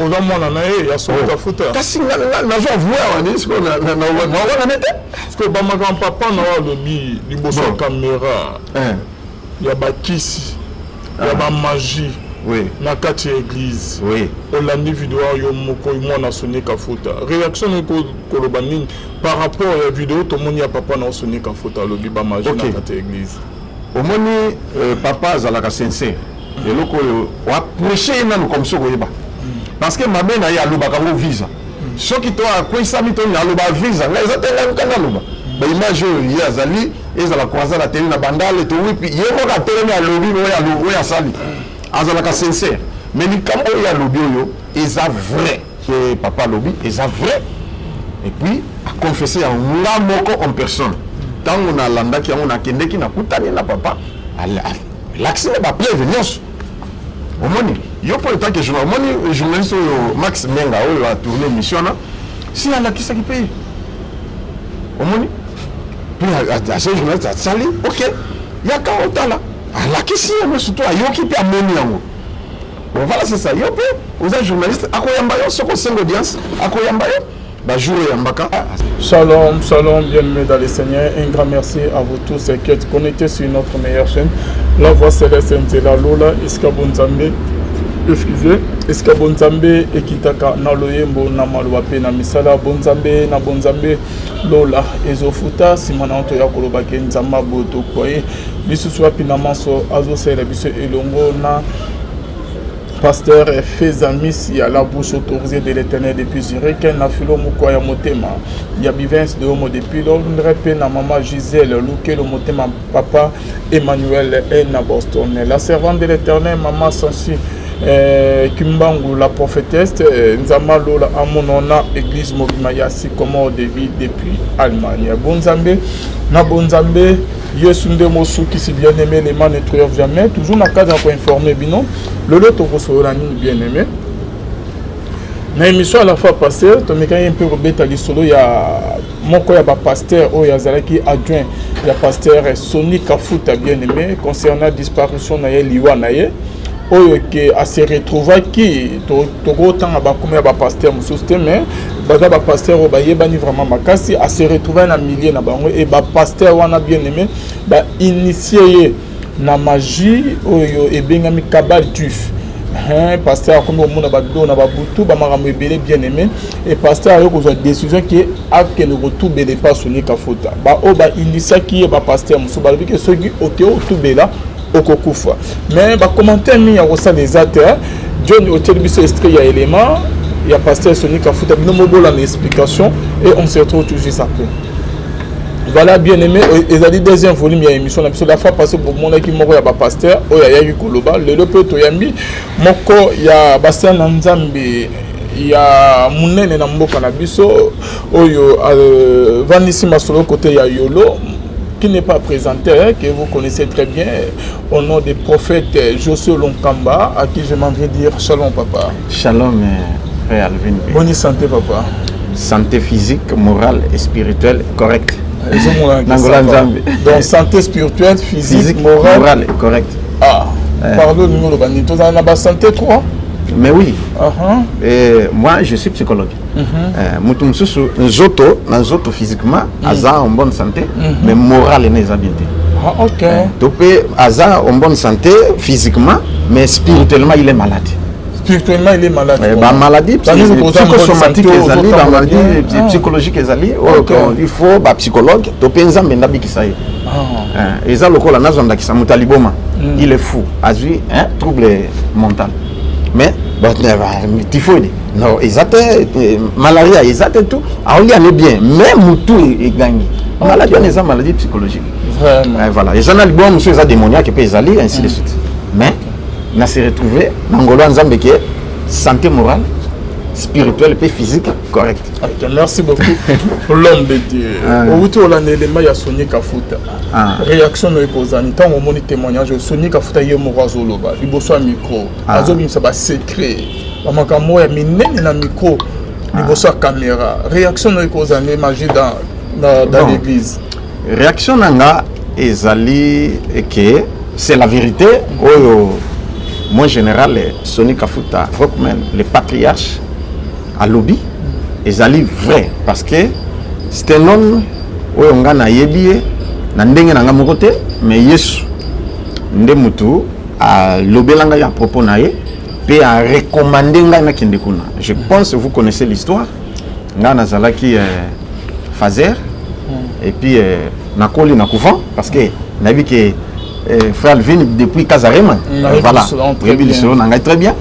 oza mwana na ye ya solo kafuta kasi nazo avouer wani siko na nete siko bamaka papa na wa lobi liboso ya caméra ya bakisi ya bamagie na kati ya église olandi video yo moko mwana Sonny Kafuta réaction koloba nini par rapport à vidéo tomoni ya papa na Sonny Kafuta lobi bamagie na kati ya église omoni papa azalaka sincère eloko wa prêcher nanu comme ça koyeba parce que mabe na ya loba kango visa soki to akwisa mito na loba visa na ezatanga kanga loba ba image ya azali ezala croiser la télé na bandale to wipi yego ka télé na lobi ya sali azalaka sincère mais ni kambo ya lobi yo eza vrai que papa lobi eza vrai et puis a confessé en la moko en personne tant on a landaki on a kendeki na kutani na papa l'accès ba prévenir au moni yo pour le temps que journaliste Max Menga a tourné mission là si on a qui ça qui paye au moni puis à ce journaliste a sali ok il y a quand on là la question mais surtout a yo qui peut amener yango bon voilà c'est ça yo peut aux journalistes akoyamba yo soko sengo audience akoyamba yo ba jour yambaka. Shalom, shalom, bien-aimés dans le Seigneur. Un grand merci à vous tous qui êtes connectés sur notre meilleure chaîne. La voix céleste de la Lola, Iskabonzambe. Excusez, Iskabonzambe, Ekitaka, Naloyembo, Namaluape, Namisala, Bonzambe, Nabonzambe, Lola, Ezofuta, Simananto Yakolobake, Nzama, Boto, Koye, Bisuswa Pinamaso, Azo Serebiso, Elongo, Na. Pasteur fait amis à la bouche autorisée de l'Éternel depuis Zurich, na filo mukoya motema. Il y a bivens de homo depuis Londres, na maman Gisèle, Luke le motema papa Emmanuel et na Boston. La servante de l'Éternel, maman Sansi Kimbangu, la prophétesse, Nzama Lola Amonona, église Mobimaya, Sikomo de vie depuis Allemagne. Bonzambe, na Bonzambe. Yesunde Mosu qui si bien aimé les mains ne trouvent jamais toujours na cadre pour informer bino le lot au restaurant bien aimé na émission à la fois passée to meka un peu rebeta lisolo ya moko ya ba pasteur o ya zalaki adjoint ya pasteur Sonny Kafuta bien aimé concernant disparition na ye liwa na ye oyo ke a se retrouver qui to autant ba comme ya ba pasteur mususte mais baza ba pasteur o ba yebani vraiment makasi a se retrouver na milieu na bango et ba pasteur wana bien aimé ba initié na magie oyo e bengami kabal tuf pasteur comme on a ba do na ba butu ba makambo ebele bien aimé et pasteur ayo ko décision qui a que le retour belé pas Sonny Kafuta ba o ba initié qui ba pasteur musu ba bi que soki oteo tout bela okokufa mais ba commentaire mi ya rosa les auteurs John hotel biso extrait ya élément ya pasteur Sonny Kafuta bino mobola na explication et on se retrouve tout juste après. Voilà bien aimé et ali deuxième volume ya émission la fois passée pour mon équipe moko ya ba pasteur o ya yu koloba le pe to yambi moko ya bastia na Nzambe ya munene na mboka na biso oyo vanisi masolo côté ya yolo qui n'est pas présenté, que vous connaissez très bien, au nom des prophètes Josué Lonkamba, à qui je m'en vais dire shalom papa. Shalom frère Alvin. Bonne santé papa. Santé physique, morale et spirituelle correcte. Donc santé spirituelle, physique morale et correcte. Ah, pardon, nous avons la santé 3. Mais oui, et moi je suis psychologue. Nzoto physiquement, Aza en bonne santé, mais morale n'est pas bien. Ah, ok. Donc, Aza en bonne santé physiquement, mais spirituellement il est malade. Spirituellement il est malade. Maladie psychosomatique, maladie psychologique, il faut un psychologue. Il est fou, a un trouble mental. Mais typhoïde, non, malaria, tout, on y est bien, même tout est gagné. Maladie, on est en maladie psychologique. Voilà, ils ont un bon monsieur, ils ont démoniaque qui peut aller, ainsi de suite. Mais, on s'est retrouvé dans Ngolo Nzambe qui est santé morale, spirituelle et physique correcte. Merci beaucoup. L'homme de Dieu. Au retour de l'élément, il y a Sonny Kafuta. Réaction de l'opposant. Tant qu'on monite témoignage, Sonny Kafuta est mort à Zoloba. Il bosse un micro. Azobim, ça va secret. Il y a un micro. Il bosse à caméra. Réaction de l'opposant, magie dans l'église. Réaction nanga ezali que c'est la vérité. mon général Sony Kafuta Rockman le patriarche à lobby ezali vrai parce que c'est un homme où on a yebié na ndenge na ngamo côté mais Yesu nde mutu a lobelanga ya propos nae pe a recommandé nga na kende kuna. Je pense que vous connaissez l'histoire. Nga nazalaki Fazer et puis nakoli na couvent parce que na vu que frère Alvin depuis Casarema voilà très bien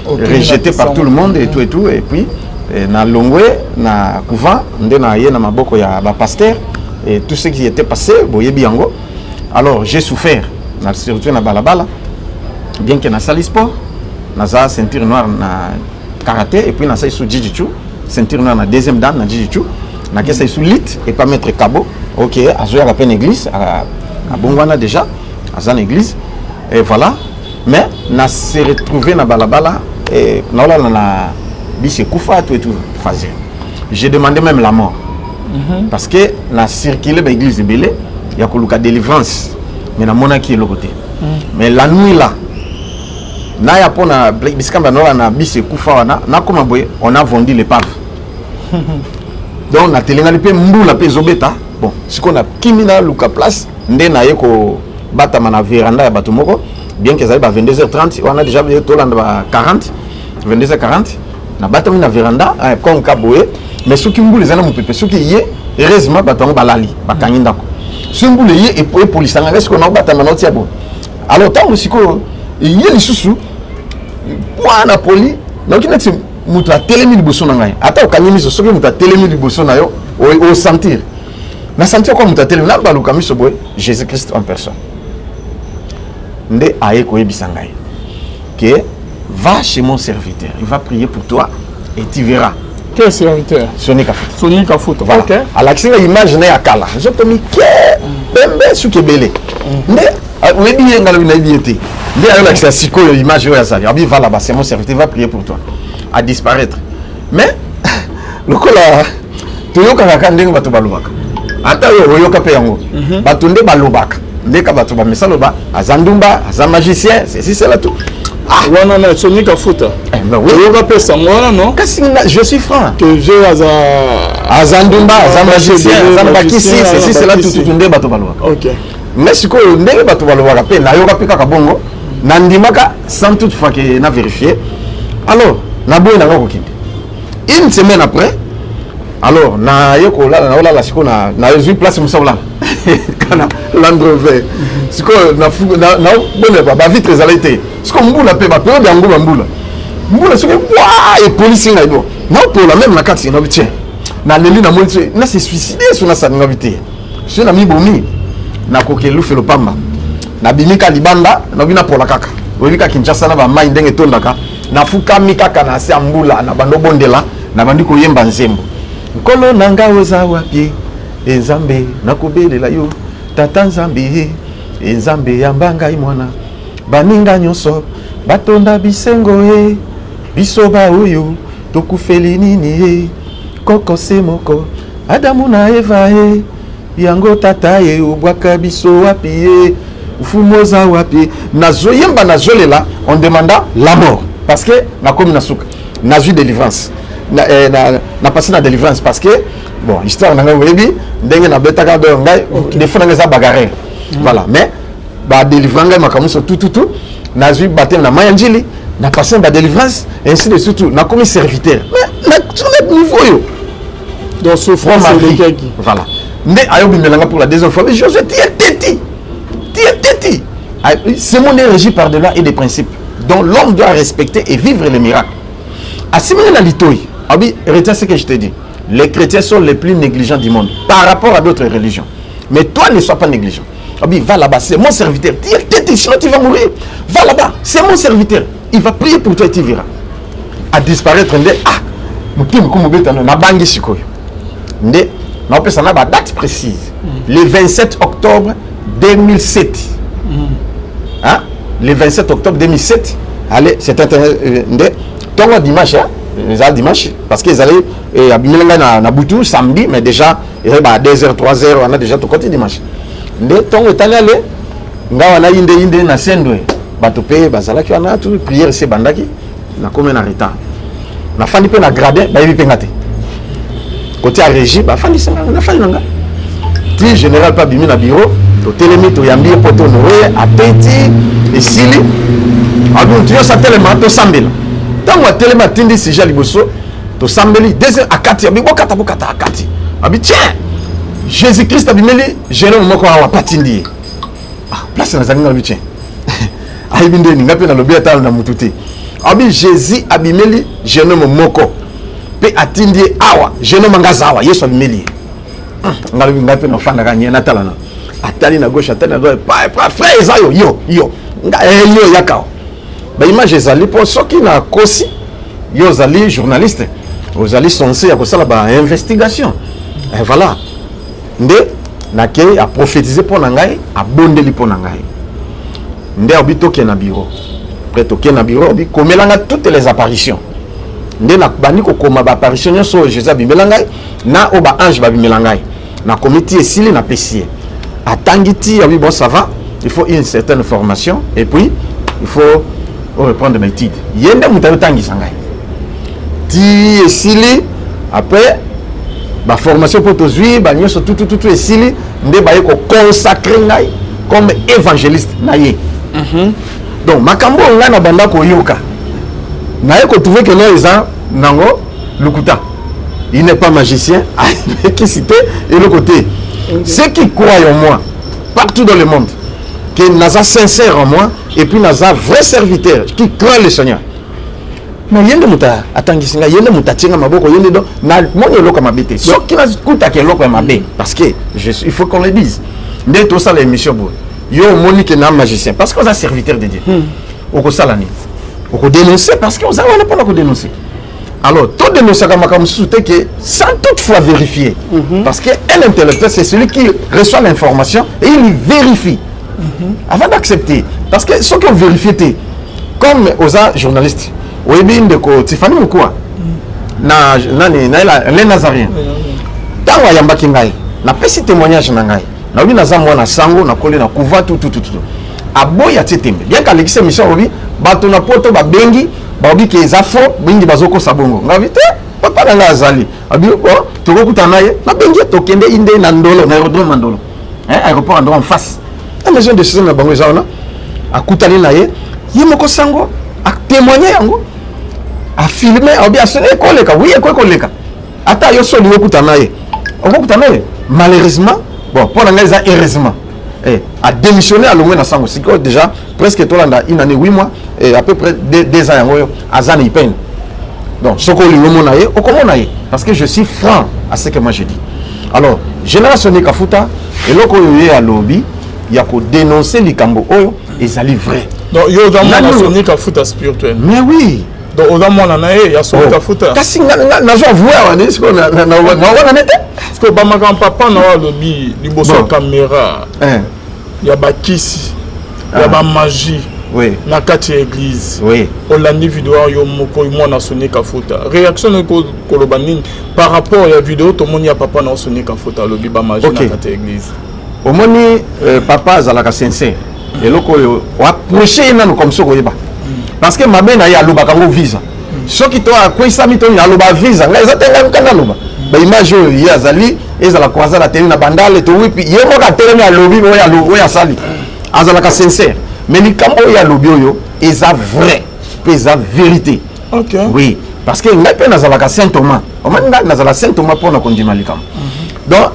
rejeté par tout le monde et tout et puis na longwe na couvent nde na ye na maboko ya ba pasteur et tout ce qui était passé boyebi yango. Alors j'ai souffert na surtout na balabala bien que na sali sport na za ceinture noire na karaté et puis na sa sous jiu-jitsu ceinture noire na deuxième dan na jiu-jitsu na kesa sous lit et pas mettre cabo. OK, azoya la peine église à Bongwana déjà à l'église et voilà mais na se retrouvé na balabala et na bise kufa tout et tout faisait. J'ai demandé même la mort parce que na circulé ba église belé ya koluka délivrance mais na monaki le côté mais la nuit là na ya pona biskamba na bise kufa wana na koma boye on a vendu l'épave donc na telenga pe mbula pe zobeta bon ce qu'on a kimina luka place ndé na yeko batama na véranda ya bato moko bien que ça va 22h30 on a déjà vu tolanda ba 40 22h40 na batama na véranda comme kaboye mais ce qui mbula zana mupepe ce qui yé heureusement bato balali bakangi ndako ce mbula yé et police nga est-ce qu'on a batama na tiabo alors tant siko yé lisusu na poli na kinati mutu atelemi liboso na ngai ata okanyimi so soki mutu atelemi liboso na yo o sentir na sentir comme mutu atelemi na baluka miso boy Jésus Christ en personne nde aye ko yebisa ngai que va chez mon serviteur il va prier pour toi et tu verras quel serviteur Sony Kafuta Sony Kafuta voilà. OK à l'action image na yakala je te mis que bembe sukebele nde webi ngala na biété nde ayo l'action siko image yo ya sali abi va là-bas c'est mon serviteur va prier pour toi à disparaître mais lokola toyoka kaka ndenge bato balobaka ata yo oyoka pe yango bato nde balobaka ndeka bato ba mesaloba azandumba aza magicien c'est là tout wana na Sony Kafuta oyoka pe samwana non kasi je suis franc que je azandumba aza magicien azamba kisi c'est là tout nde bato balobaka. OK mais siko ndenge bato balobaka pe na yoka pe kaka bongo na ndimaka sans toutefois que na vérifier alors na boy na kokinde une semaine après alors na yeko la na siko na eu place musola kana Land Rover siko na bonne ba vitre ezalite siko mbula pe ba période ya mbula siko wa et police na ido na pour la même na kati na bitien na leli na molitse na se suicider sur na sa ngavité sur na mibomi na kokelu felo pamba na bimika libanda na bina pour la kaka webika Kinshasa na ba mai ndenge tondaka na fukami kaka na se ambula na bando bondela na bandi koyemba nzembo nkolo nanga oza wapi enzambe nakobelela yo tata nzambe enzambe yambanga imwana baninga nyonso batonda bisengo bisoba oyo tokufeli nini koko semoko Adamu na Eva yango tata obwaka biso wapi ufumoza wapi nazoyemba nazolela on demanda la mort parce que na komi na suka na ju délivrance na passé na délivrance parce que bon histoire na webi ndenge na betaka do ngai des fois nga za bagarre voilà mais ba délivrance makamuso tout na ju batem na mayanjili na passé ba délivrance ainsi de suite na komi serviteur mais na sur le niveau yo donc souffrance de voilà ndé ayobi melanga pour la deuxième fois mais je teti ce monde est régi par de lois et des principes dont l'homme doit respecter et vivre les miracles. Assimiler la litouille. Retiens ce que je te dis. Les chrétiens sont les plus négligents du monde par rapport à d'autres religions. Mais toi, ne sois pas négligent. Va là-bas, c'est mon serviteur. Sinon tu vas mourir. Va là-bas, c'est mon serviteur. Il va prier pour toi et tu verras. À disparaître, date précise. Le 27 octobre 2007. Hein? Le 27 octobre 2007, allez, c'était un dimanche, dimanche, parce qu'ils allaient à Boutou samedi, mais déjà, il y a 2h, 3h, on a déjà tout côté dimanche. On est allé, on a inde na sendwe, bato pe bazalaki wana tout prière se bandaki na comme na retard na fandi pe na gradin ba yebi pe ngate côté à régie ba fandi ça na fandi nanga ti général pas bimi na bureau to telemi to yambi poto noé a petit et sili adu tu yo sa telema to sambela tango telema tindi si jali boso to sambeli deuxième akati abi bokata akati abi tiens Jésus Christ abimeli jeune moko wa patindi ah place na zalinga abi tiens aibinde ni ngapi na lobi atalo na mututi abi Jésus abimeli jeune moko pe atindi awa jeune mangaza awa Yesu abimeli ngalobi ngapi na fanda kanye na talana atali na gauche atali na droite pa frère ezayo yo yo yakao ba image ezali po soki na kosi yo zali journaliste ozali censé ya kosala ba investigation et voilà nde nake a prophétiser pour nangai a bondeli pour nangai nde obitoke na bureau près toke na bureau bi komelanga toutes les apparitions nde na bani ko koma ba apparition so Jésus bimelangai na oba ange ba bimelangai na comité esili na pesier atangiti oui bon ça va il faut une certaine formation et puis il faut reprendre mes études yende mutayo tangi sangai ti esili après ba formation pour tozui ba nyoso tout esili nde ba yeko consacrer ngai comme évangéliste na ye donc makambo nga na banda ko yoka na yeko trouver que là eza nango lukuta il n'est pas magicien qui cité et le côté ceux qui croient en moi partout dans le monde que naza sincère en moi et puis naza vrai serviteur qui croit le Seigneur mais yende muta atangisinga yende muta tinga maboko yende do na moni loka mabete so qui na kuta ke loka mabe parce que il faut qu'on le dise nde to ça l'émission bo yo moni que na magicien parce que on a serviteur de Dieu oko salani oko dénoncer parce que on a pas ko dénoncer alors tout dénoncer comme soute que sans toutefois vérifier parce que un intellectuel c'est celui qui reçoit l'information et il vérifie avant d'accepter parce que ceux qui ont vérifié comme aux journalistes oui de ko Tiffany Mukua na les Nazariens tango yamba kingai na pesi témoignage na ngai na wi naza mwana sango na kole na kuva tout aboya tetembe bien ka lekise mission obi bato na poto ba bengi ba obi ke ezafo bingi bazoko sabongo ngavite papa na azali abi oh tokokuta naye na bengi tokende inde na ndolo na aérodrome ndolo aéroport ndolo en face la maison de chez na bango zaona akutani naye yemoko sango a témoigner yango a filmer a bien ekoleka oui ekoleka ata yo soli okuta naye malheureusement bon pour la ngeza heureusement a démissionné à l'ongwe na sango siko déjà presque tolanda une année 8 mois et à peu près 2 ans yango azana ipen donc soko lilomo naye okomona ye parce que je suis franc à ce que moi je dis alors génération ni kafuta et loko yo ya lobby ya ko dénoncer likambo oyo ezali vrai donc yo dans mon soni kafuta spirituel mais oui donc au moins na ye ya soni kafuta kasi na zo voir on est ce qu'on na wana nete parce que ba makam papa na lobby liboso caméra ya bakisi ya ba magie oui na kati église oui olandi vidéo yo moko mo na soni kafuta réaction ko kolobanini par rapport ya vidéo to moni ya papa na soni kafuta lobby ba magie na kati église au moni papa azalaka sincère et loko o approcher nanu comme ça koyeba parce que mabe na ya loba kango visa soki to akwisa mito ya loba visa nga ezatenga nkana loba ba image yo ya azali ezala kwaza la télé na bandale to wipi yemo ka télé na lobi o ya sali azalaka sincère mais ni kambo ya lobi yo eza vrai pe eza vérité OK oui parce que nga pe nazalaka Saint Thomas o manga nazala Saint Thomas pour na kondima likam donc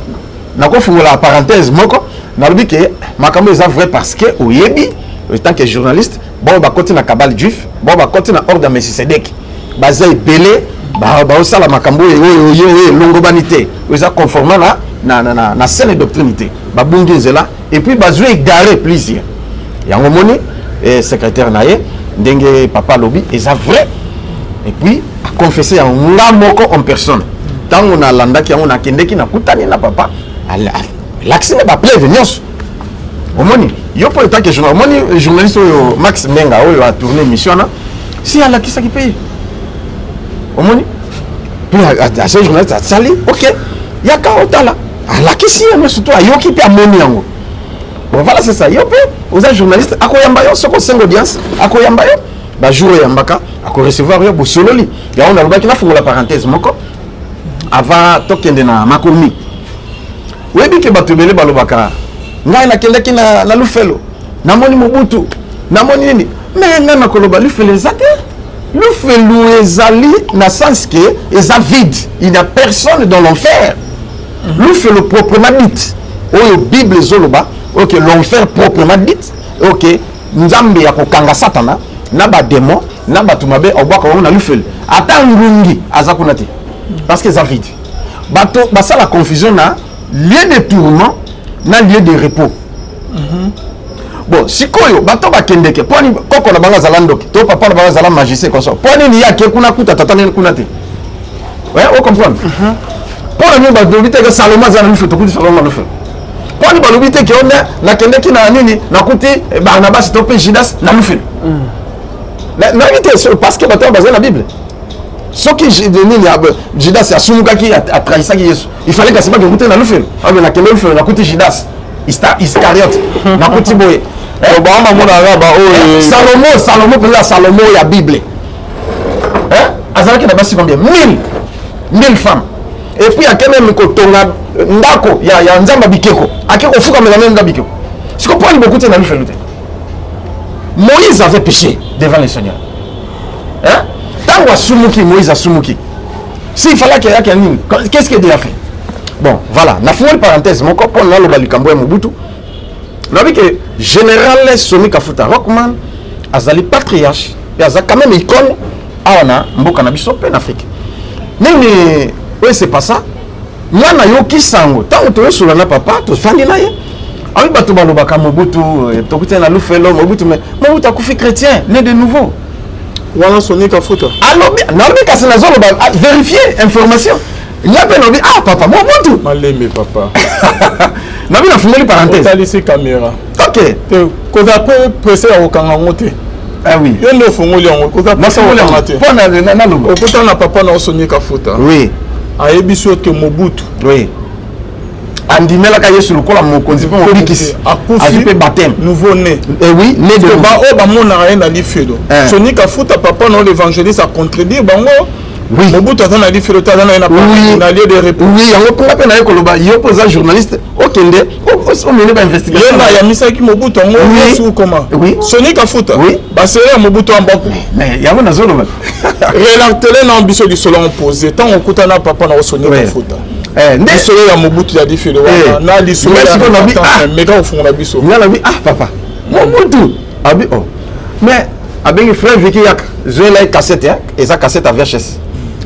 nako fungola parenthèse moko na lobi ke makambo eza vrai parce que oyebi en tant que journaliste bon ba côté na kabal juif bon ba côté na ordre de Melchisedec baza belé ba osala makambo yo longo banité eza conformément na saine doctrinité ba bungi nzela et puis bazwe égaré plaisir yango moni secrétaire naye ndenge papa lobi eza vrai et puis a confessé en moko en personne tango na landaki yango na kendeki na kutani na papa l'accès ba plève nyos omoni yo pour tant que journaliste Max Menga oyo a tourné mission na si ala kisa ki paye omoni puis à ce journaliste a sali OK yaka otala ala kisi ya surtout ayoki pe amoni yango bon voilà c'est ça yo pe aux journalistes akoyamba yo soko sengo audience akoyamba yo ba jour yambaka ako recevoir yo bosololi ya on a lobaki na fungola parenthèse moko avant tokende na makomi webi ke batubele balobaka ngai nakendaki na lufelo namoni Mobutu namoni nini mais ngai nakoloba lufelo ezate lufelo ezali na sens que eza vide il n'y a personne dans l'enfer lufelo proprement dit oyo Bible zoloba ok l'enfer proprement dit ok nzambe ya kokanga satana na ba démon na batu mabe obwaka na lufelo ata ngungi aza kuna te parce que eza vide bato basa la confusion na lieu de tourment na lieu de repos. Bon sikoyo bato bakendeke poni koko na banga zalandoki to papa na banga zala magicien comme ça poni ni yake kuna kuta tata ni kuna te ouais on comprend poni ni ba dobite que Salomon za na lufu to kuti Salomon lufu poni ba dobite que on na kendeki na nini na kuti Barnabas to pe Judas na lufu na vite parce que bato bazana la Bible ce qui Judas a sumuka qui a trahi ça Yesu il fallait que c'est pas que goûter na lufu ah mais na kende lufu na kuti Judas Iscariote na kuti boye Obama mona raba Salomon pour la Salomon ya Bible azalaki na basi combien 1000 femmes et puis akene mikotonga ndako ya nzamba bikeko akeko fuka melana nda bikeko siko pas beaucoup na lufelute Moïse avait péché devant le Seigneur tango asumuki Moïse asumuki s'il fallait qu'il y ait nini qu'est-ce qu'il a fait bon voilà na fumoli parenthèse mon copain na loba likambo ya Mobutu nabi que général Soni Kafuta Rockman azali patriarche et azali quand même icône awana mboka na biso pe en Afrique nini oui c'est pas ça mwana yoki sango tango to sula na papa to fandi na ye abi bato balobaka Mobutu to kutia na lufelo Mobutu mais Mobutu akufi chrétien né de nouveau wana Soni Kafuta alobi nabi kasi na zolo ba vérifier information il y a peine dit ah papa Mobutu malembe papa nabi na fumeli parenthèse talisi caméra ok ko d'après pressé ya okanga ngote ah oui yo ndo fungoli yango ko d'après ça okanga te po na lobo okuta na papa na Soni Kafuta oui ayebiso ke Mobutu oui andimelaka Yesu lokola mokonzi po molikisi akufi pe baptême nouveau né oui né de ba o ba mona rien na lifelo Soni Kafuta papa na l'évangéliste a contredire bango oui Mobutu atana lifelo tana na lieu de repos oui yango ponga pe na ekoloba yo poza journaliste okende o mene ba investigation yenda ya misaki Mobutu ngo Yesu comment oui Soni Kafuta oui ba sera Mobutu ambaku mais yango na zolo ba relatele na ambition du solo opposé tant okuta na papa na Soni Kafuta nde solo ya Mobutu ya difelo wana na lisolo ya mega ofunga biso ngala bi ah papa Mobutu abi oh mais abengi frère Vicky yak je la cassette et ça cassette à VHS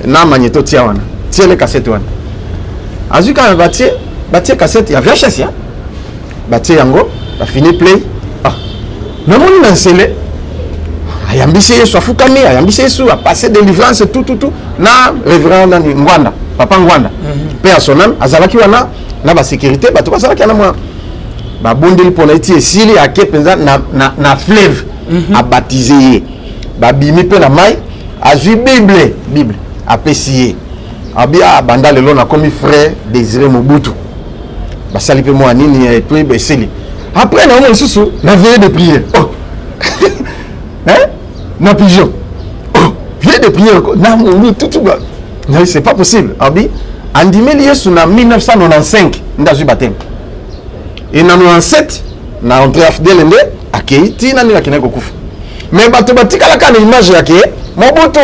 na magnéto tia wana tia les cassettes wana azuka batie cassette ya VHS ya batie yango ba fini play ah na moni na nsele ayambisi Yesu afukami ayambisi Yesu a passé délivrance tout na révérend na Ngwanda papa Ngwanda père son âme azalaki wana na ba sécurité bato bazalaki na mwa ba bondeli pona iti esili ake penza na fleuve a baptisé ye ba bimi pe na mai azui Bible apesi abi banda lelo na komi frère Désiré Mobutu basali pe moi nini et puis beseli après na mo susu na veille de prière oh na pigeon oh veille de prière na mo tout non c'est pas possible abi andimeli Yesu na 1995 ndazui baptême et na 97 na entrée afdel nde akei tina ni akina kokufa mais bato batikala kana image yake Mobutu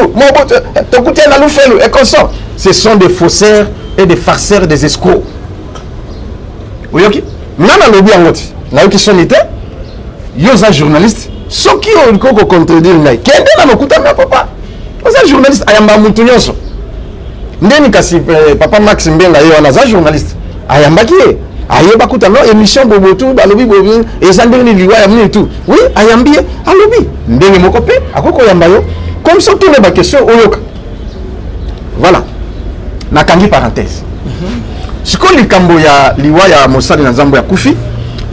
tokutia na lufelo et comme ça ce sont des faussaires et des farceurs des escrocs oyoki nana lobi angoti na yoki sonité yoza journaliste soki ko contredire ngai kende na lokuta na papa oza journaliste ayamba mutu nyonso ndeni kasi papa Max Mbenga yo na za journaliste ayambaki ayeba kuta no émission bobotu balobi bobi ezandeni liwa ya mini tout oui ayambie alobi ndenge moko pe akoko yamba yo comme ça tourne ba question oyoka voilà nakangi parenthèse siko likambo ya liwa ya mosali na nzambo ya kufi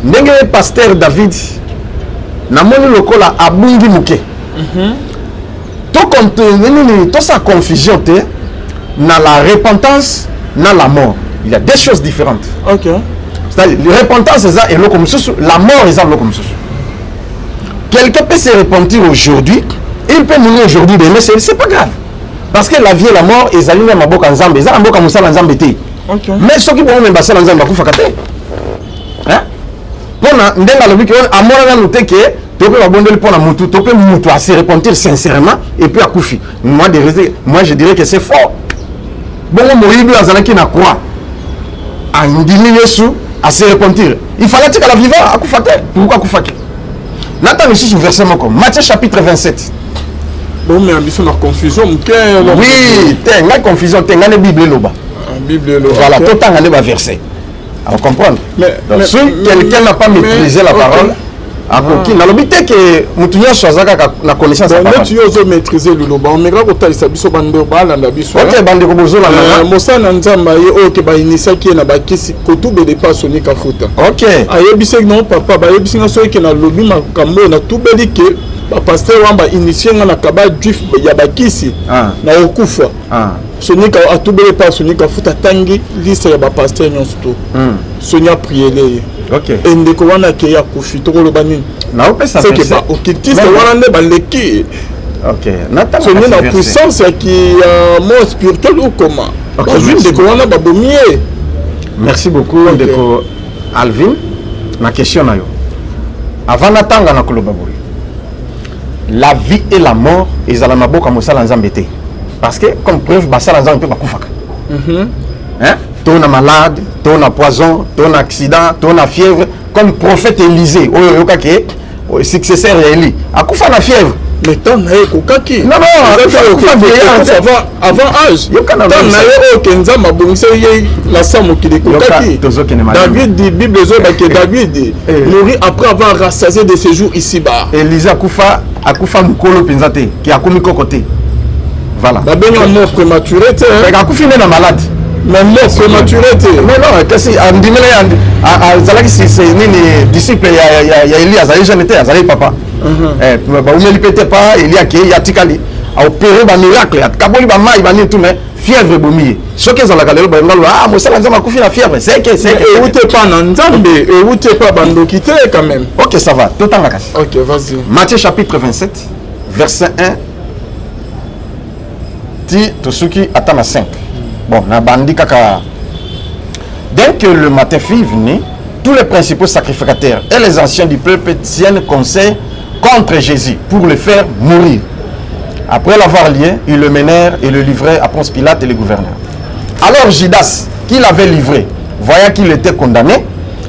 ndenge pasteur David na moni lokola abungi muke to compte to sa confusion te na la repentance na la mort il y a deux choses différentes ok c'est-à-dire la repentance c'est ça et l'eau comme la mort est ça l'eau comme ça. Quelqu'un peut se repentir aujourd'hui, il peut mourir aujourd'hui, mais c'est pas grave. Parce que la vie et la mort, ils allaient même à Boka Nzambe, ils allaient à Boka Moussa Nzambe. Mais ceux qui vont même passer Nzambe, ils vont faire hein? Pour ndenga le week-end, à moi on a noté que tu peux abonder pour la moto, tu peux moto à se repentir sincèrement et puis à Koufi. Moi je dirais que c'est fort. Bon, Moïbi Azalaki na croix. À Ndimi Yesu à se repentir. Il fallait que la vivant à Koufate. Pourquoi Koufate? Nathan ici sur verset Matthieu chapitre 27. Bon, mais ambition la confusion. Oui, t'es une confusion, t'es une Bible là-bas. Bible là. Voilà, tout le temps on va verser. À comprendre. Mais si quelqu'un n'a pas maîtrisé la parole, qui n'a l'obité que Moutounia Chazaka la connaissance de la parole. Tu as maîtrisé le loba. On me raconte que ça biso bande bala na biso. OK, bande ko bozo la. Mosa na nzamba ye o ke ba initier ki na ba kisi kotu be pas soni ka futa. OK. Ayebise non papa ba yebise na so ke na lobi makambo na tubeli ke ba pasteur wamba initier na kaba juif ya ba kisi na okufa. Soni ka atubeli pas soni ka futa tangi liste ya ba pasteur nyonso to. Sonia prier. OK. Et ndeko wana ke ya kufi to ko lobani. Na ope ça c'est que ba okitiste wana ne ba leki. OK. Nathan c'est la puissance qui mot spirituel ou comment. Aujourd'hui ndeko wana ba bomier. Merci beaucoup ndeko Alvin. Ma question na yo. Avant natanga na koloba boy. La vie et la mort ils ala maboka mosala nzambe te. Parce que comme preuve basala nzambe pe bakufaka. Hein? Ton malade, ton poison, ton accident, ton fièvre, comme prophète Élisée, successeur Élie, a coufa la fièvre. Mais tant n'a kokaki. Non, avant âge. Tant n'a kenza mabongisa la samo qui kokaki. David dit Bible que David mourit après avoir rassasié de ses jours ici-bas. Élisée a coufa mukolo penzate qui a commis côté. Voilà. La baigne mort prématuré, mais a coufa na malade. Mais mort prématuré. Mais non, qu'est-ce que c'est ni disciple ya Élie azali jamais été azali papa. Ba umeli pété pas Élie a tikali a opéré ba miracle a kaboli ba mai ba ni tout mais fièvre bomier. Ce que ça la galelo ba ngalo moi ça nzama kufi na fièvre c'est que où t'es pas dans nzambe et où t'es pas bando quitter quand même. OK, ça va. Tout en casse. OK, vas-y. Matthieu chapitre 27 verset 1 dit tout ce qui attend à 5. Bon, na bandi kaka. Dès que le matin fut venu, tous les principaux sacrificateurs et les anciens du peuple tiennent conseil contre Jésus pour le faire mourir. Après l'avoir lié, ils le menèrent et le livrèrent à Ponce Pilate et le gouverneur. Alors Judas, qui l'avait livré, voyant qu'il était condamné,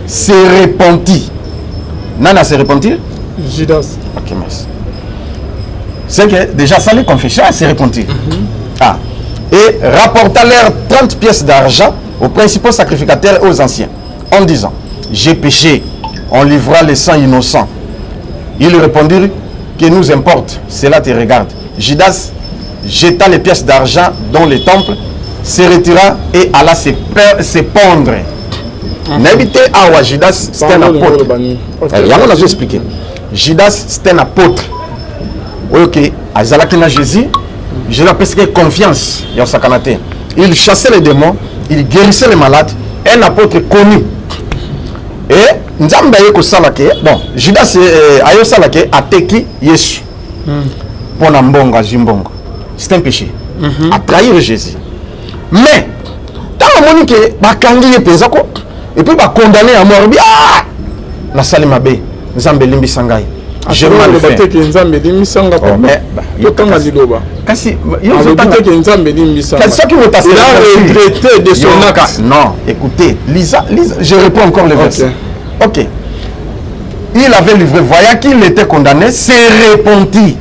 se repentit. Nana se repentir? Judas. Ok, merci. C'est que déjà ça les confessions, se repentir. Et rapporta leurs 30 pièces d'argent aux principaux sacrificateurs et aux anciens, en disant: j'ai péché, on livra les sangs innocents. Ils répondirent: que nous importe, cela te regarde. Judas jeta les pièces d'argent dans le temple, se retira et alla se pendre. N'habitez à Judas, c'était un apôtre. Il y a un expliqué. Judas, c'était un apôtre. Ok, Azalakina Jésus. Je l'appelle que confiance. Il chassait les démons, il guérissait les malades, un apôtre connu. Et Nzambe ayeko salake, bon, Judas ayo salake ateki Yesu. Pour Nambongo, Zimbongo. C'est un péché. À trahir Jésus. Mais, tant que que bakangi pezako et puis ba condamné à mort, ah, la salimabé, Nzambe limbi sangai. Je mal fait. Kasi il a regretté de son acte. Non, écoutez, Lisa, je réponds encore le verset. Ok. Il avait livré, voyant qu'il était condamné, s'est repenti.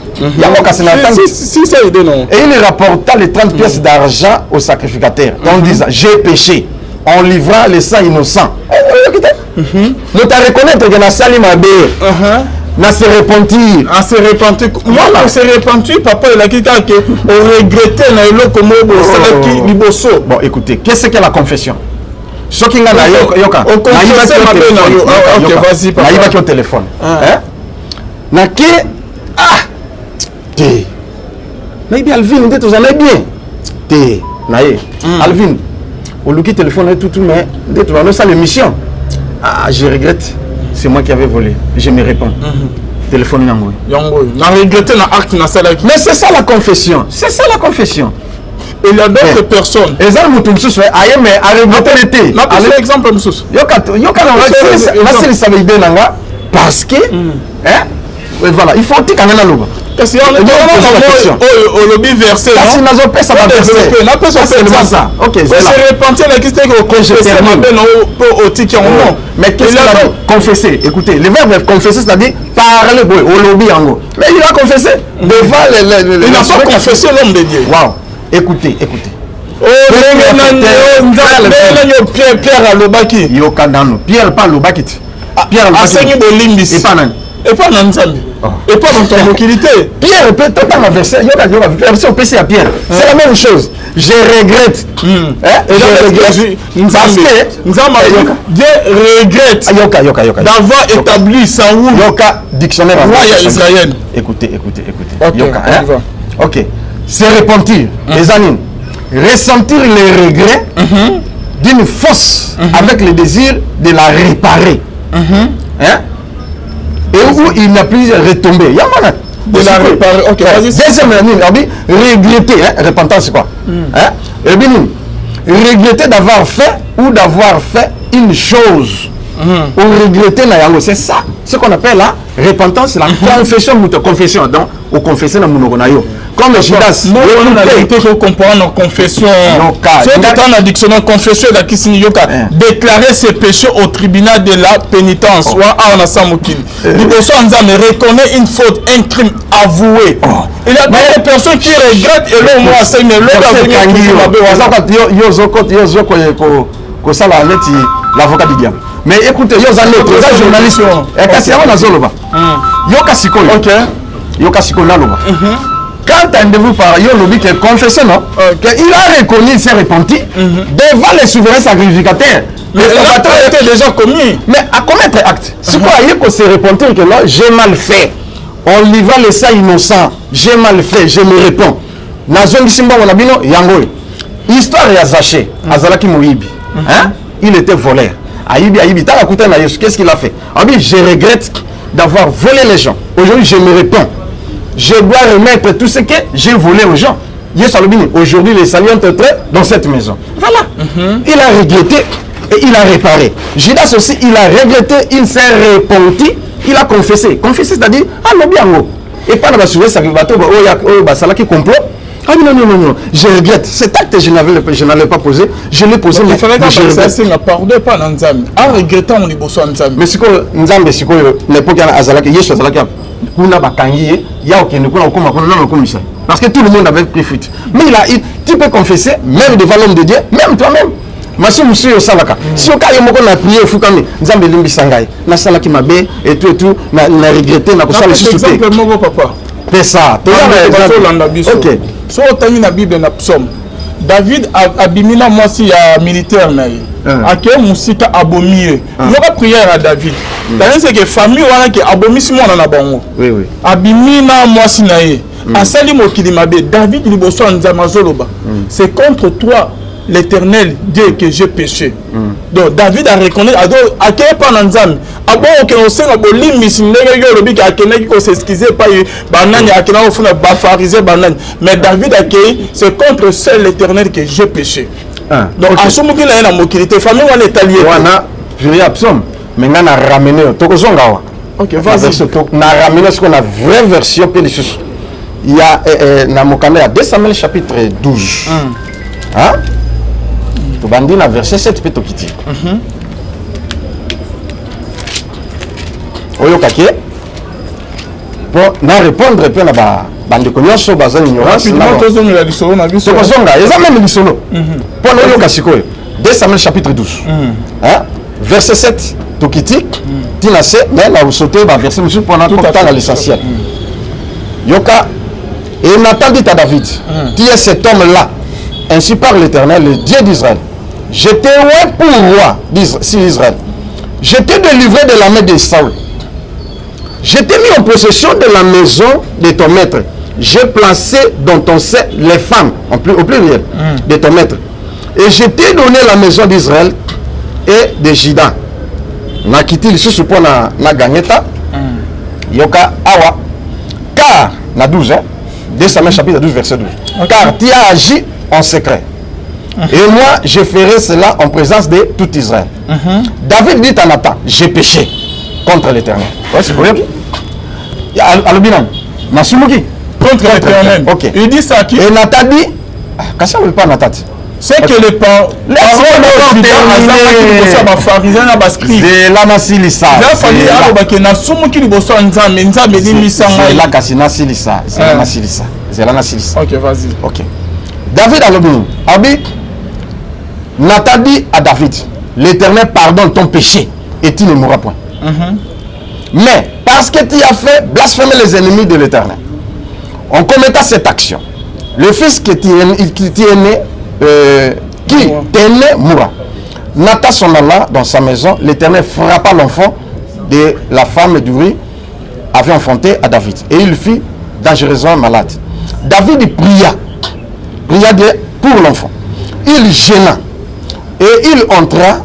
Si ça aide, non. Et il rapporta les 30 pièces d'argent au sacrificateur en disant: j'ai péché. On livra les sangs innocents. Nous t'as reconnaître que la salim a na se repentir. À se repentir. Moi, on se repentir, papa, il a dit que on regrettait na ilo comme au liboso. Bon, écoutez, qu'est-ce que la confession? Ce qui nga na yoka. On confesse ma peine na yo. OK, vas-y papa. Na yoka téléphone. Hein? Na ke te. Na ibi Alvin ndete vous en avez bien. Te. Na ye. Alvin. Au luki téléphone et tout mais ndete va nous ça l'émission. Ah, je regrette. C'est moi qui avais volé. Je me réponds. Téléphone Yango. Na regretté na acte na salaki. Mais c'est ça la confession. C'est ça la confession. Et il y a d'autres personnes. Et ça, nous tous, aïe, mais à regretter l'été. Na pas exemple monsieur. Parce que, hein, voilà, il faut dire qu'on a l'eau. Parce qu'il y a un lobby versé. Parce qu'il n'a pas ça c'est ça. Ok, c'est se repentir la question que je termine. Mais qu'est-ce qu'il a confessé? Écoutez, le verbe confesser, c'est-à-dire parler au lobby en gros. Mais il a confessé devant les. Il n'a pas confessé l'homme de Dieu. Waouh. Écoutez. Pierre Alobaki. Pierre pas Lobaki. Pierre Alobaki. Et pas nan. Et pas dans Nzambi. Et pas dans ton localité. Pierre peut tout en verser. Verser au PC à Pierre. C'est la même chose. Je regrette. Je regrette. Parce que Dieu regrette d'avoir établi sa roue. Yoka dictionnaire royal Israël. Écoutez. Yoka, ok. Se repentir. Les amis. Ressentir les regrets d'une force avec le désir de la réparer. Et où il n'a plus retombé. Il y a un de la réparer. Ok, vas-y. Deuxième année, regretter. Repentance, c'est quoi? Et bien, regretter d'avoir fait ou d'avoir fait une chose. Ou regretter, c'est ça. Ce qu'on appelle la repentance, c'est la confession. Donc, au confesser dans mon ogonayo. Comme Judas, on a été comparé nos confessions. C'est dans la dictionnaire confession de qui signifie déclarer ses péchés au tribunal de la pénitence. On a ça mokili. Il reconnaît une faute, un crime avoué. Il y a des personnes qui regrettent et l'homme a ça mais l'avocat du diable. Mais écoutez, il y a un journaliste. Quand vous parlez, il a confessé, non? Il a reconnu, il s'est repenti devant les souverains sacrificateurs. Mais l'acte a été déjà commis. Mais à commettre acte. C'est quoi? Il faut se repentir que là, j'ai mal fait. On lui va laisser innocent. J'ai mal fait, je me réponds. Nazon Simba Wanabino, Yangoy. Histoire est Zaché, Azalaki Moïbi. Il était voleur. Aïbi, qu'est-ce qu'il a fait? Je regrette d'avoir volé les gens. Aujourd'hui, je me réponds. Je dois remettre tout ce que j'ai volé aux gens. Aujourd'hui, les saluts ont entré dans cette maison. Voilà. Il a regretté et il a réparé. Judas aussi, il a regretté, il s'est repenti, il a confessé. Confessé, c'est-à-dire, et pas dans la souveraine sacrificateur, qui complot. Non. Je regrette. Cet acte, je n'allais pas poser. Je l'ai posé. Il fallait que pardon pas dans Nzambi. En regrettant, on est beau sur Nzambi. Mais c'est quoi Nzambi, c'est quoi l'époque à Azalaki, Yesu Azalaki, parce que tout le monde avait pris fuite. Mais tu peux confesser, même devant l'homme de Dieu, même toi-même. Si on a prié, il faut quand même Nzambi Limbi Sangai, na salaki mabe et tout, na regretté, na kosala le exemple mon papa. C'est ça. Ok. Si on a mis la Bible dans psaume, David a bimina moi si ya militaire na ye. Ake musika abomié. Il y a prière à David. C'est que famille wana ke abomisi mo na bango. Oui. Abimina moi si na ye. Asali mokili mabe David liboso nzama zoloba. C'est contre toi l'Éternel Dieu que j'ai péché. Donc David a reconnu à quel point Nzam abo que on sait que limisi ndenge yo lobi ka kenaki ko s'excuser pas banani akena ofuna ba pharisé banani mais David a dit c'est contre seul l'Éternel que j'ai péché. Donc asumuki la na mokilité famille wana étalié wana prier psaume mais on a ramené tokozonga wa. OK, vas-y. On a ramené ce qu'on a vraie version que il y a na mokanda 2 Samuel chapitre 12. Bandi na verset 7 peut tokiti. Oyo kake. Pour na répondre peu na ba bandi konyoso bazana ignorance na tozo la lisolo na biso. Tokozonga, eza même lisolo. Pour oyo kasikoyo. 2 Samuel chapitre 12. Verset 7 tokiti. Tina se mais na sauter ba verset monsieur pour na porter l'essentiel. Yoka et Nathan dit à David, qui est cet homme-là? Ainsi parle l'Éternel, le Dieu d'Israël. Je t'ai oint pour roi d'Israël. Je t'ai délivré de la main de Saül. Je t'ai mis en possession de la maison de ton maître. J'ai placé dans ton sein les femmes, au pluriel, de ton maître. Et je t'ai donné la maison d'Israël et de Juda. na kiti lisusu pour na gagneta yoka awa car na 12 hein 2 Samuel chapitre 12 verset 12 car tu as agi en secret et moi je ferai cela en présence de tout Israël. David dit à Nathan j'ai péché contre l'Éternel. Ouais, c'est pour lui. Alobinam Masumuki contre l'Éternel. OK. Il dit ça qui et Nathan dit qu'est-ce que veut pas Nathan? c'est que les paroles de Judas pharisiens na bascribes là na silisa là fallait alors que na sumuki liboso nzambe nzambe limisanga là kasi na silisa c'est na silisa c'est là na silisa. OK, vas-y. OK. David alobini abi Nathan dit à David l'Éternel pardonne ton péché et tu ne mourras point. Mais parce que tu as fait blasphémer les ennemis de l'Éternel en commettant cette action le fils que tu es né qui t'est né mourra. Nathan s'en alla dans sa maison. L'Éternel frappa l'enfant de la femme d'Uri avait enfanté à David et il fut dangereusement malade. David pria pour l'enfant. Il gêna et il rentra,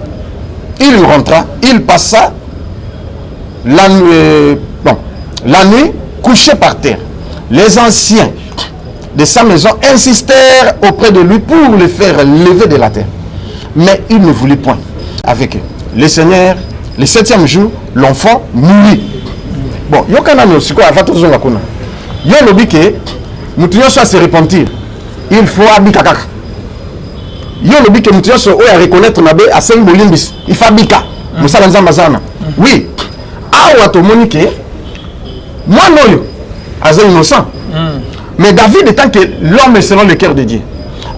il passa la nuit couché par terre. Les anciens de sa maison insistèrent auprès de lui pour le faire lever de la terre. Mais il ne voulut point avec eux. Le Seigneur, le 7e jour, l'enfant mourut. Bon, il y a un aussi quoi, avant tout ça, il y a un lobby qui soit se repentir. Il faut habiter kaka. Il y a un lobby qui soit reconnaître nabe à 5 bolimbis. Il faut habiter. Moussa Lanzamazana. Oui. Ah, ou Monique, moi non, as innocent. Mais David, étant que l'homme est selon le cœur de Dieu,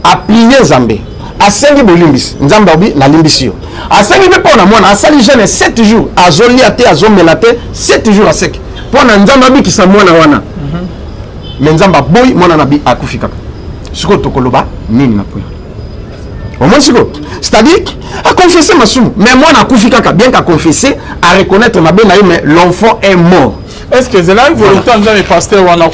a plié Zambé, a sengi bolimbis, Nzambabi na limbisio. A sengi be pona mwana, a sali jeune 7 jours, a zoli ate, a zomelate 7 jours à sec. Pona Nzambabi qui sa mwana wana. Mais Nzamba boy mwana nabi akufika. Siko tokoloba nini na poya. Au moins c'est-à-dire à confesser ma soum, mais moi na kufika bien qu'à confesser, à reconnaître ma ben mais l'enfant est mort. Est-ce que c'est là que vous entendez les pasteurs ou en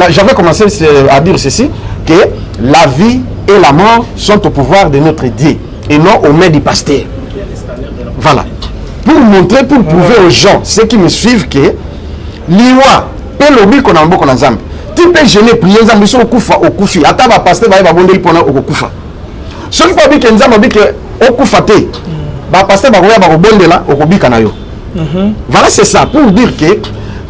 j'avais commencé à dire ceci, que la vie et la mort sont au pouvoir de notre Dieu et non aux mains du pasteur. Voilà. Pour montrer, pour prouver aux gens, ceux qui me suivent, que l'iwa, pelobi qu'on a un bon ensemble. Tu peux gêner, prier, nous sommes au koufa, au koufi. Attends, le pasteur va y avoir au koufa. Ce qui veut dire que nous avons dit que au koufa, le pasteur va y avoir au bon de là, au kobi kanayo. Voilà, c'est ça, pour dire que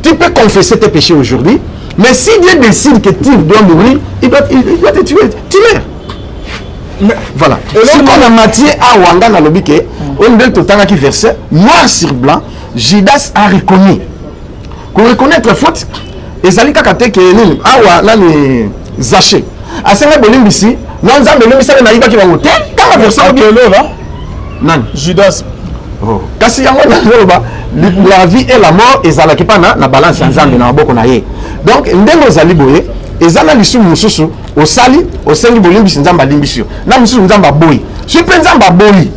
tu peux confesser tes péchés aujourd'hui, mais si Dieu décide que tu dois mourir, il doit te tuer, tu meurs. Voilà. Et donc, on a Matthieu à Wanga dans le biquet, on dit tout le temps qui verset, noir sur blanc, Judas a reconnu. Pour reconnaître faute, et Zali Kakate qui est nul, Awa, là, les Zaché. À ce moment-là, ici, nous avons mis ça dans la qui va monter. Quand la verset est là, non, Judas. Kasi yango la vie et la mort ezalaki pa na balance ya Nzambe na maboko na ye. Donc ndenge ozali boye ezala lisumu mususu osali osengi bolimbisi Nzambe alimbisi yo. Na mususu Nzambe boyi. Si pe Nzambe boyi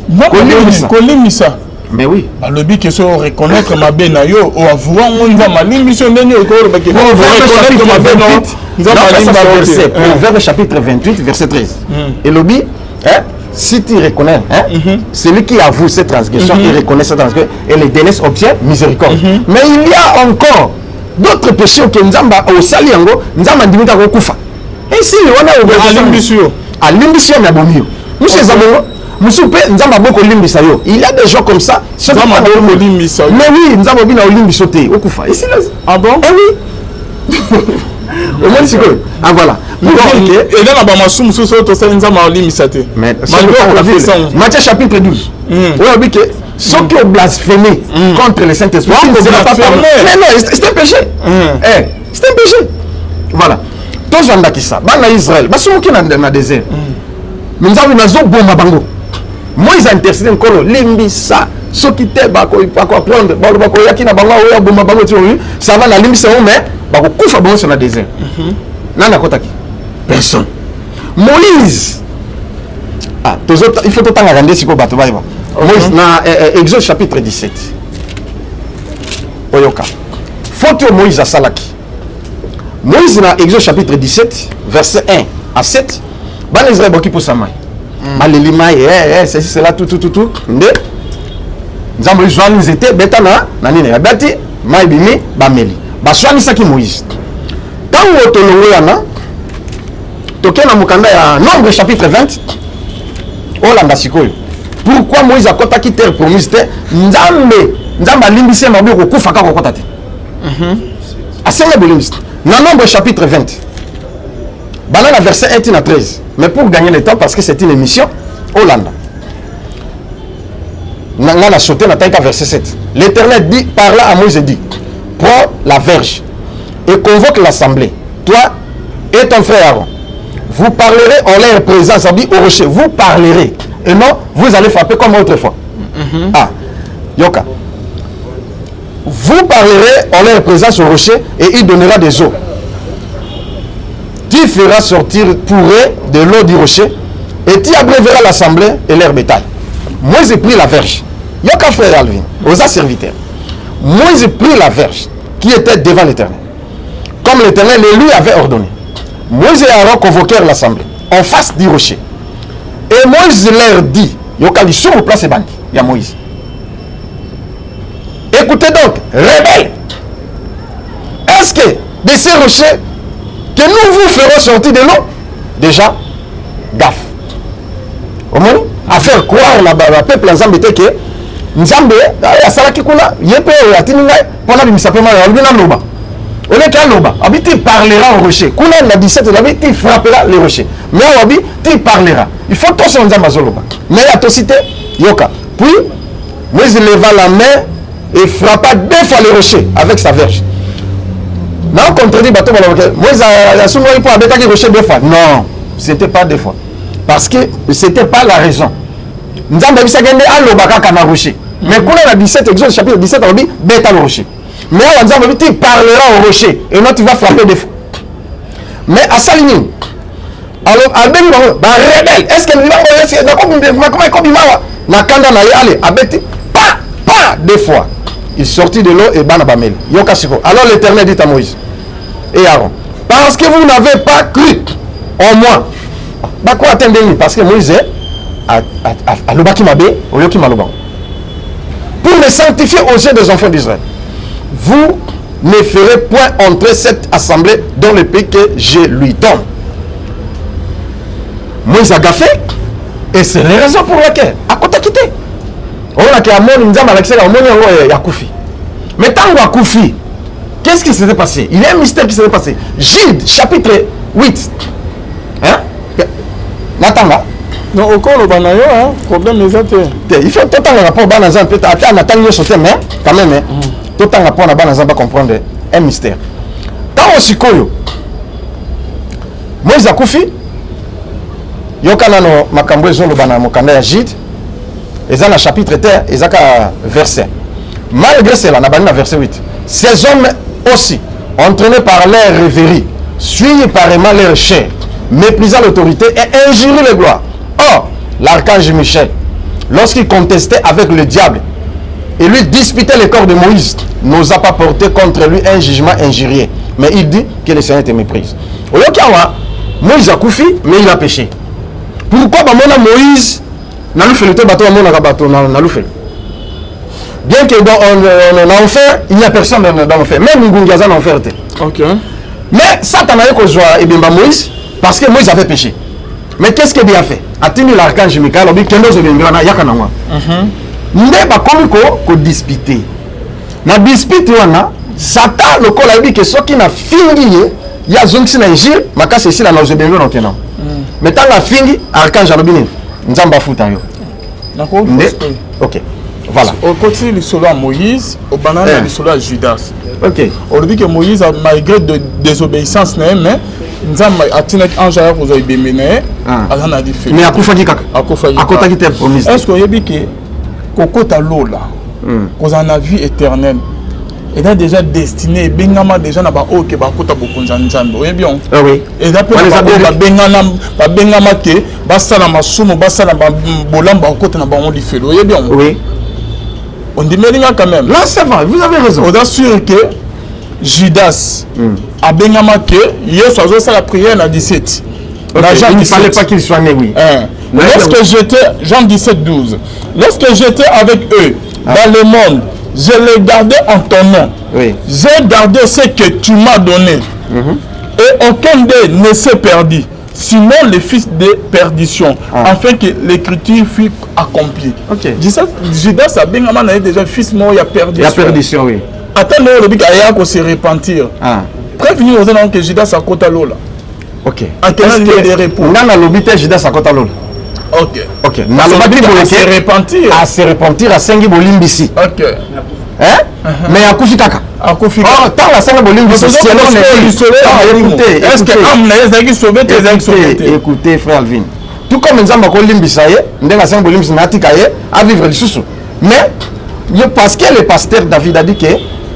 kolimisa. Mais oui. Balobi que so reconnaître ma be na yo o avouer Nzambe alimbisi ndenge ko ba ke reconnaître ma be na Nzambe alimbisi. Proverbe chapitre 28 verset 13. Et lobi si tu reconnais, celui qui avoue cette transgression, il reconnaît cette transgression et les délaisse obtient miséricorde. Mais il y a encore d'autres péchés que Nzamba au Saliango, Nzamba dimita ko kufa. Et si on a alimbisio, alimbisio na bomio. Monsieur Zabongo, monsieur pe Nzamba boko limbisa yo. Il y a des gens comme ça, Nzamba boko limbisa. Mais oui, Nzamba bina olimbiso te o kufa. Ici là. Ah bon? Eh oui. Au moins c'est que ah voilà. Et là là masum so to ça Nzamba olimisa te. Mais Matthieu chapitre 12. Oui, oui que ceux qui ont blasphémé contre le Saint-Esprit, c'est pas pardonné. Mais non, c'est un péché. C'est un péché. Voilà. Tous gens qui ça, dans Israël, bah ceux qui dans le désert. Mais nous avons nazo bomba bango. Moïse a intercédé encore limbisa ceux qui te ba ko prendre ba ko yaki na bango o bomba bango tu ça va na limbisa mais ba ko kufa bango sur le désert. Nana kotaki. Personne. Moïse. Ah, il faut tout le temps regarder si vous battez. Moïse, dans Exode chapitre 17. Oyoka. Faut Moïse à Salaki. Moïse, dans Exode chapitre 17, verset 1 à 7. Ban Israël qui pour sa main. Balelima, c'est là, tout. nzambe zwani nzete beta na nini ya bati mai bimi bameli baswani saki Moïse tango tolongo yana toke na mukanda ya Nombre chapitre 20 olanda sikoyo pourquoi Moïse akotaki terre promise te nzambe alimbisi mabe ko kufa ka kokota te asenga bolimbisi na Nombre chapitre 20 banana verset 1 à 13 mais pour gagner le temps parce que c'est une émission olanda on a sauté dans le verset 7. L'Éternel dit, parla à Moïse et dit, prends la verge et convoque l'assemblée, toi et ton frère Aaron. Vous parlerez en leur présence, ça dit au rocher, vous parlerez et non, vous allez frapper comme autrefois. Ah, Yoka. Vous parlerez en leur présence au rocher et il donnera des eaux. Tu feras sortir pour eux de l'eau du rocher et tu abréveras l'assemblée et leur bétail. Moïse prit la verge. Yoka frère Alvin, aux serviteurs. Moïse prit la verge qui était devant l'Éternel, comme l'Éternel le lui avait ordonné. Moïse et Aaron convoquèrent l'assemblée en face du rocher. Et Moïse leur dit, Yoka lui sur place et bandi, il y a Moïse. Écoutez donc, rebelles, est-ce que de ces rochers que nous vous ferons sortir de l'eau, déjà, gaffe. Au moins, à faire croire la peuple ensemble était que Nzambe ya salaki kuna yepe atini ngai pona bimisapema ya lubina loba. Ole ka loba, habiti parlera au rocher. Kuna na 17 habiti frappera les rochers. Mais habi tu parlera. Il faut tous on Nzamba zoloba. Mais la tosité yoka. Puis Moïse leva la main et frappa 2 fois les rochers avec sa verge. Non contredit bateau Moïse a sounou pour attaquer rocher 2 fois. Non, c'était pas 2 fois. Parce que c'était pas la raison. Nzambe bisagende aloba kaka na rocher. Mais quand on a 17 Exode chapitre 17 on dit bêta le rocher. Mais on Nzambe tu parleras au rocher et non tu vas frapper des fois. Mais à Salini alors albem ba rebelle est-ce que nous va comme na kanda na yale abeti pa 2 fois. Il sortit de l'eau et bana bamel. Yoka siko. Alors l'Éternel dit à Moïse et Aaron, parce que vous n'avez pas cru en moi. Bah quoi attendez-vous parce que Moïse a l'obaki mabe oyoki maloba. Pour me sanctifier aux yeux des enfants d'Israël, vous ne ferez point entrer cette assemblée dans le pays que je lui donne. Moïse a gaffé et c'est la raison pour laquelle à côté quitté. On a qu'à mon nzama l'accès à mon yakufi. Mais tant yakufi, qu'est-ce qui s'était passé? Il y a un mystère qui s'était passé. Jude chapitre 8. Hein? Natanga. Non, au corps, le banayo, problème les autres. Il faut tout le rapport à Banazan, peut-être à Tango sauter, mais quand même, tout le rapport à Banazan va comprendre un mystère. Tant aussi Koyo, Moïse Akoufi, Yokanano Makambo Zolo Bana Mokanda Jid, et dans le chapitre terre, et dans le verset. Malgré cela, on a verset 8. Ces hommes aussi, entraînés par leur rêverie, suivent pareillement leur chair, méprisant l'autorité et injurient les gloires. Or, l'archange Michel, lorsqu'il contestait avec le diable et lui disputait le corps de Moïse, n'osa pas porter contre lui un jugement injurieux. Mais il dit que le Seigneur te méprise. Moïse a koufi, mais il a péché. Pourquoi Moïse n'a pas fait le bateau bien que dans l'enfer, il n'y a personne dans l'enfer. Même Ngungaza dans l'enfer. Mais Satan a eu Moïse parce que Moïse avait péché. Mais qu'est-ce qu'il a fait? A-t-il l'archange Michael? N'est pas comme qu'on dispute. Na dispute, Satan le col a dit que ce qui n'a fini, il y a zone qui n'a gil, ma casse ici, la nose de bien maintenant. Mais tant la fini, archange a bien. Nous avons foutu. D'accord. Ok. Voilà. Au côté du solo à Moïse, au banane du solo à Judas. Ok. On dit que Moïse a malgré de désobéissance, mais nous avons atteint un jour pour vous béminer. Mais à Koufagi Kaka. À Koufagi. À Kota qui t'est promis. Est-ce qu'on y a dit que Kokota l'eau là, qu'on a la vie éternelle, et là déjà destiné, Bengama déjà n'a pas ok, bah Kota beaucoup de gens. Oui bien. Oui. Et d'après bah Bengama que basta na masumo basta na bolamba Kota na ba on dit fait. Oui bien. Oui. On dit mais quand même. Là c'est vrai, vous avez raison. On assure que Judas a Bengama que hier soir ça la prière à 17. Il ne fallait pas qu'il soit né, oui. Lorsque j'étais, Jean 17, 12, lorsque j'étais avec eux, dans le monde, je l'ai gardé en ton nom. Oui. J'ai gardé ce que tu m'as donné. Et aucun d'eux ne s'est perdu. Sinon le fils de perdition, afin que l'écriture fût accomplie. Ok. Judas a bien déjà fils mort, il y a perdition. Il y a perdition, oui. Attends, le but qu'il se repentir. Prévenir aux gens que Judas a côté l'eau. Ok. Est-ce que Nana l'obité Judas a côté l'eau. Ok. Ok. Nalobaki à se repentir. À se repentir à Sengi Bolimbisi. Ok. Hein? Mais à Kufitaka. À Kufitaka. Oh, tant la Sengi Bolimbisi. Est-ce que l'homme est sauvé? Écoutez, frère Alvin. Tout comme Nzamba Kolimbisa ye, Ndenga Sengi Bolimbisi natika ye, à vivre le sous. Mais parce que le pasteur David a dit que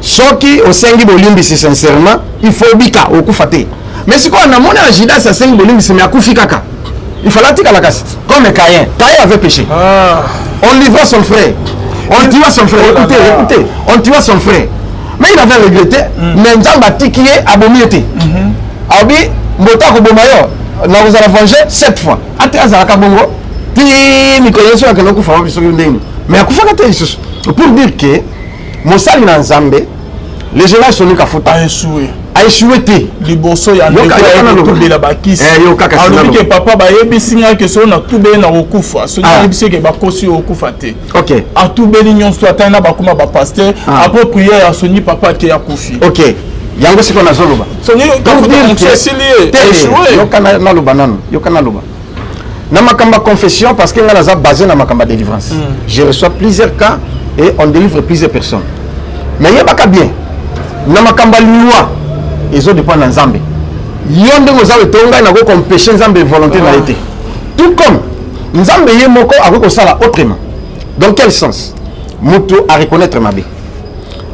ceux qui au Sengi Bolimbisi sincèrement, il faut bika au Kufate. Mais si on a mon Judas à Sengi Bolimbisi mais à Kufitaka. Il fallait tirer la casse. Comme Caïn. Caïn avait péché. On livra son frère. On tua son frère. Écoutez. On tua son frère. Mais il avait regretté. Mais Nzamba tiki abomiété. Abi, Mbota Kobomayo, nous allons venger 7 fois. Ate Azaraka Bongo. Puis, Mikoyeso a Kanoku Fama Bisogundeni. Mais à Koufakate, pour dire que Moussali Nanzambe, les gens sont venus à foutre. A échoué. A échoué. Liboso ya ndeko ya tout la bakisi. Alors que papa ba yebisinga que so na tout be na okufa. So na yebisi que ba kosi okufa te. OK. A tout be nyon so atana ba kuma ba pasteur après prière ya soni papa ke ya kufi. OK. Yango siko na zoloba. Soni donc dire Cécilie échoué. Yokana na loba nanu. Yokana loba. Na makamba confession parce que ngala za basé na makamba délivrance. Je reçois plusieurs cas et on délivre plusieurs personnes. Mais yebaka bien. Na makamba loi ils ont dépend dans Zambé. Yonde ngozawe tonga na go compêcher Zambé volonté na été. Tout comme Nzambe yemoko ako sala autrement. Dans quel sens? Mutu a reconnaître mabe.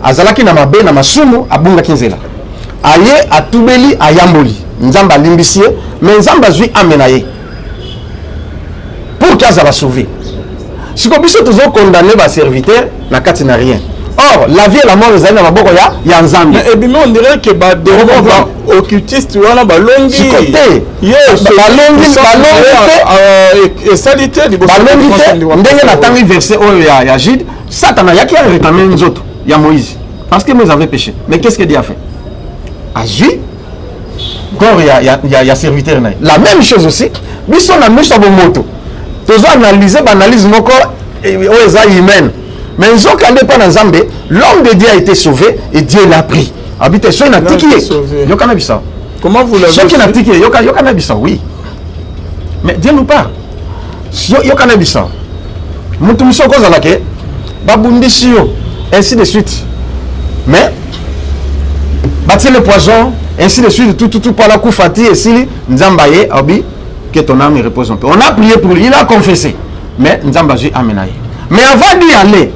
Azalaki na mabe na masumu abunga kinzela. Aye atubeli ayamboli. Nzamba limbisie mais Nzamba zui amenaye. Pour qu'Aza va sauver. Si qu'on puisse toujours condamner ba serviteur na kati na rien. Or, la vie et la mort, ils ont il y a un Zambie. Et bien, on dirait que des occultistes, voilà, balongi. Du côté. Yes, balongi, et salité, balongi, ndenge na tangi verset où il y a Gide, Satan a qui a réclamé nous autres, il y a Moïse. Parce que nous avons péché. Mais qu'est-ce que Dieu a fait? Agi, encore il y a serviteur. La même chose aussi, nous sommes à nous sur vos motos. Nous avons analysé, analyse nos corps, et les humains. Mais ils ont quand pas dans Zambé, l'homme de Dieu a été sauvé et Dieu l'a pris. Habitez, soit il a tiqué. Comment vous l'avez fait? Soit il a tiqué, oui. Mais Dieu nous parle. Yokana bisa. Mutumiso koza lake, babundishio, ainsi de suite. Mais, bâtir le poison, ainsi de suite, tout par la koufati, et si Nzambaye, Abi, que ton âme repose un peu. On a prié pour lui, il a confessé. Mais Nzambaye a menaillé. Mais avant d'y aller,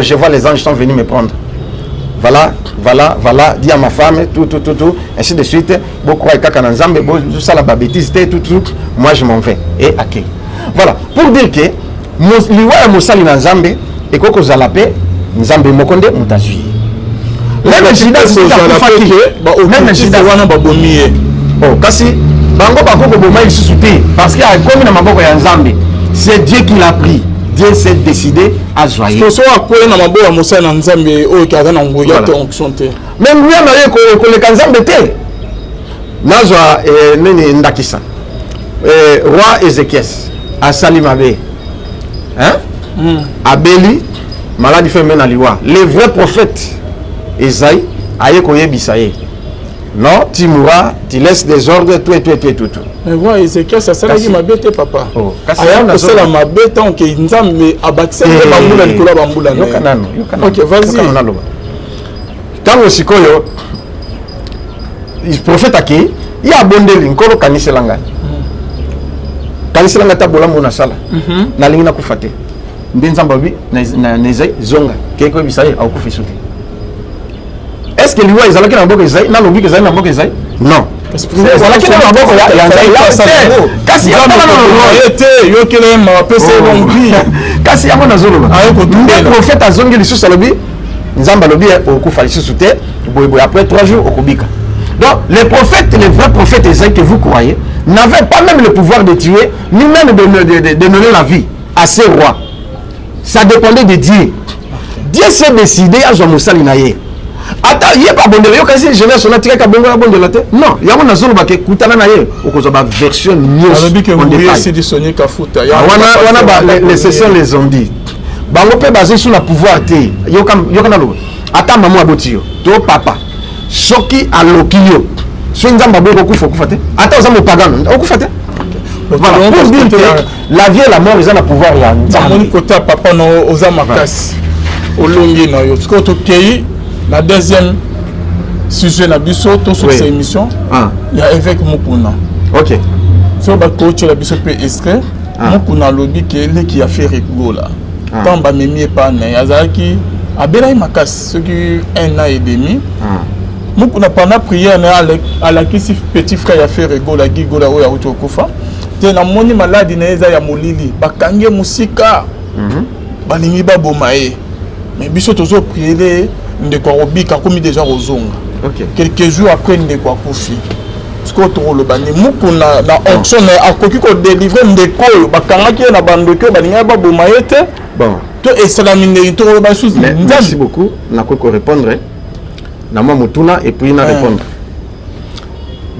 je vois les anges sont venus me prendre. Voilà, dis à ma femme, tout, ainsi de suite. Beaucoup de Nzambe, tout ça, la bêtise, tout, moi je m'en vais. Et accueil. Voilà, pour dire que, l'Iwa Moussali Nzambe, et Koko Zalapé, Nzambe Mokonde, Moutazui. Même Jida, c'est même Jida, oh, kasi, Bango Bako Boma, il se soutient. Parce qu'il y a comme dans Maboko Nzambe, c'est Dieu qui l'a pris. Dieu s'est décidé à joyer. Même lui, il a roi Ézéchias, Asali Mabe, Abeli, maladie fait à l'Iwa. Les vrais prophètes, Esaïe, Aye Koye Bisaye. Non, tu mourras, tu laisses des ordres, tout. Mais voilà, Ézéchias, ça sert à ma bête, papa. C'est la ma bête, on qui mais abattu, ok, vas-y. Quand aussi, le prophète a qui, il y a abondé l'incolo Kaniselanga. Kaniselanga tabola mona sala. Na lingina kufate. Ndenzambabi, na nezai, zonga. Keko bisaye, au kufisute. Est-ce que l'Iwa est dans le Esaïe? Non, l'Obi est dans le Esaïe? Non. C'est dans le prophète a zongi sous Salobi, Nzamba Lobi au Koufa sous après 3 jours au Kubika. Donc, les prophètes, les vrais prophètes Esaïe que vous croyez, n'avaient pas même le pouvoir de tuer, ni même de donner la vie à ces rois. Ça dépendait de Dieu. Dieu s'est décidé à Moussali Naye. Attends, il n'y a pas bon de la quasi jeunesse, on a tiré qu'à bon de la tête. Non, il y a un azul qui écoute la Naye, ou qu'on a version news. On dit Sonic Kafuta. Les sessions les ont dit. Bango peut baser sur le pouvoir. Attends, maman Abotio, toi papa, Soki à l'okio. Soit nous avons beaucoup de choses. Attends, nous avons pas de voilà, pour dire que la vie et la mort, ils ont le pouvoir. Mon côté papa no oza makasi olongi na yo parce que pays la deuxième sujet na biso to sur cette émission il y a évêque Mukuna. OK. So ba coach la biso pe extrait Mukuna lobi que le qui a fait rigola. Tant ba memi pa na yazaki abela makasi ce qui 1 an et demi. Mukuna pendant prière na à la qui petit frère a fait rigola gigola o ya utokufa. Na moni maladi na eza ya molili bakange musika balingi baboma ye mais biso tozo prier ndeko robika komi déjà rozonga quelques jours après ndeko akufi siko to lo bani mukuna na onction na akoki ko délivrer ndeko bakangaki na bandeko balingi baboma ye te bon to esalamine to lo basu. Merci beaucoup na ko répondre na moi mutuna et puis na répondre.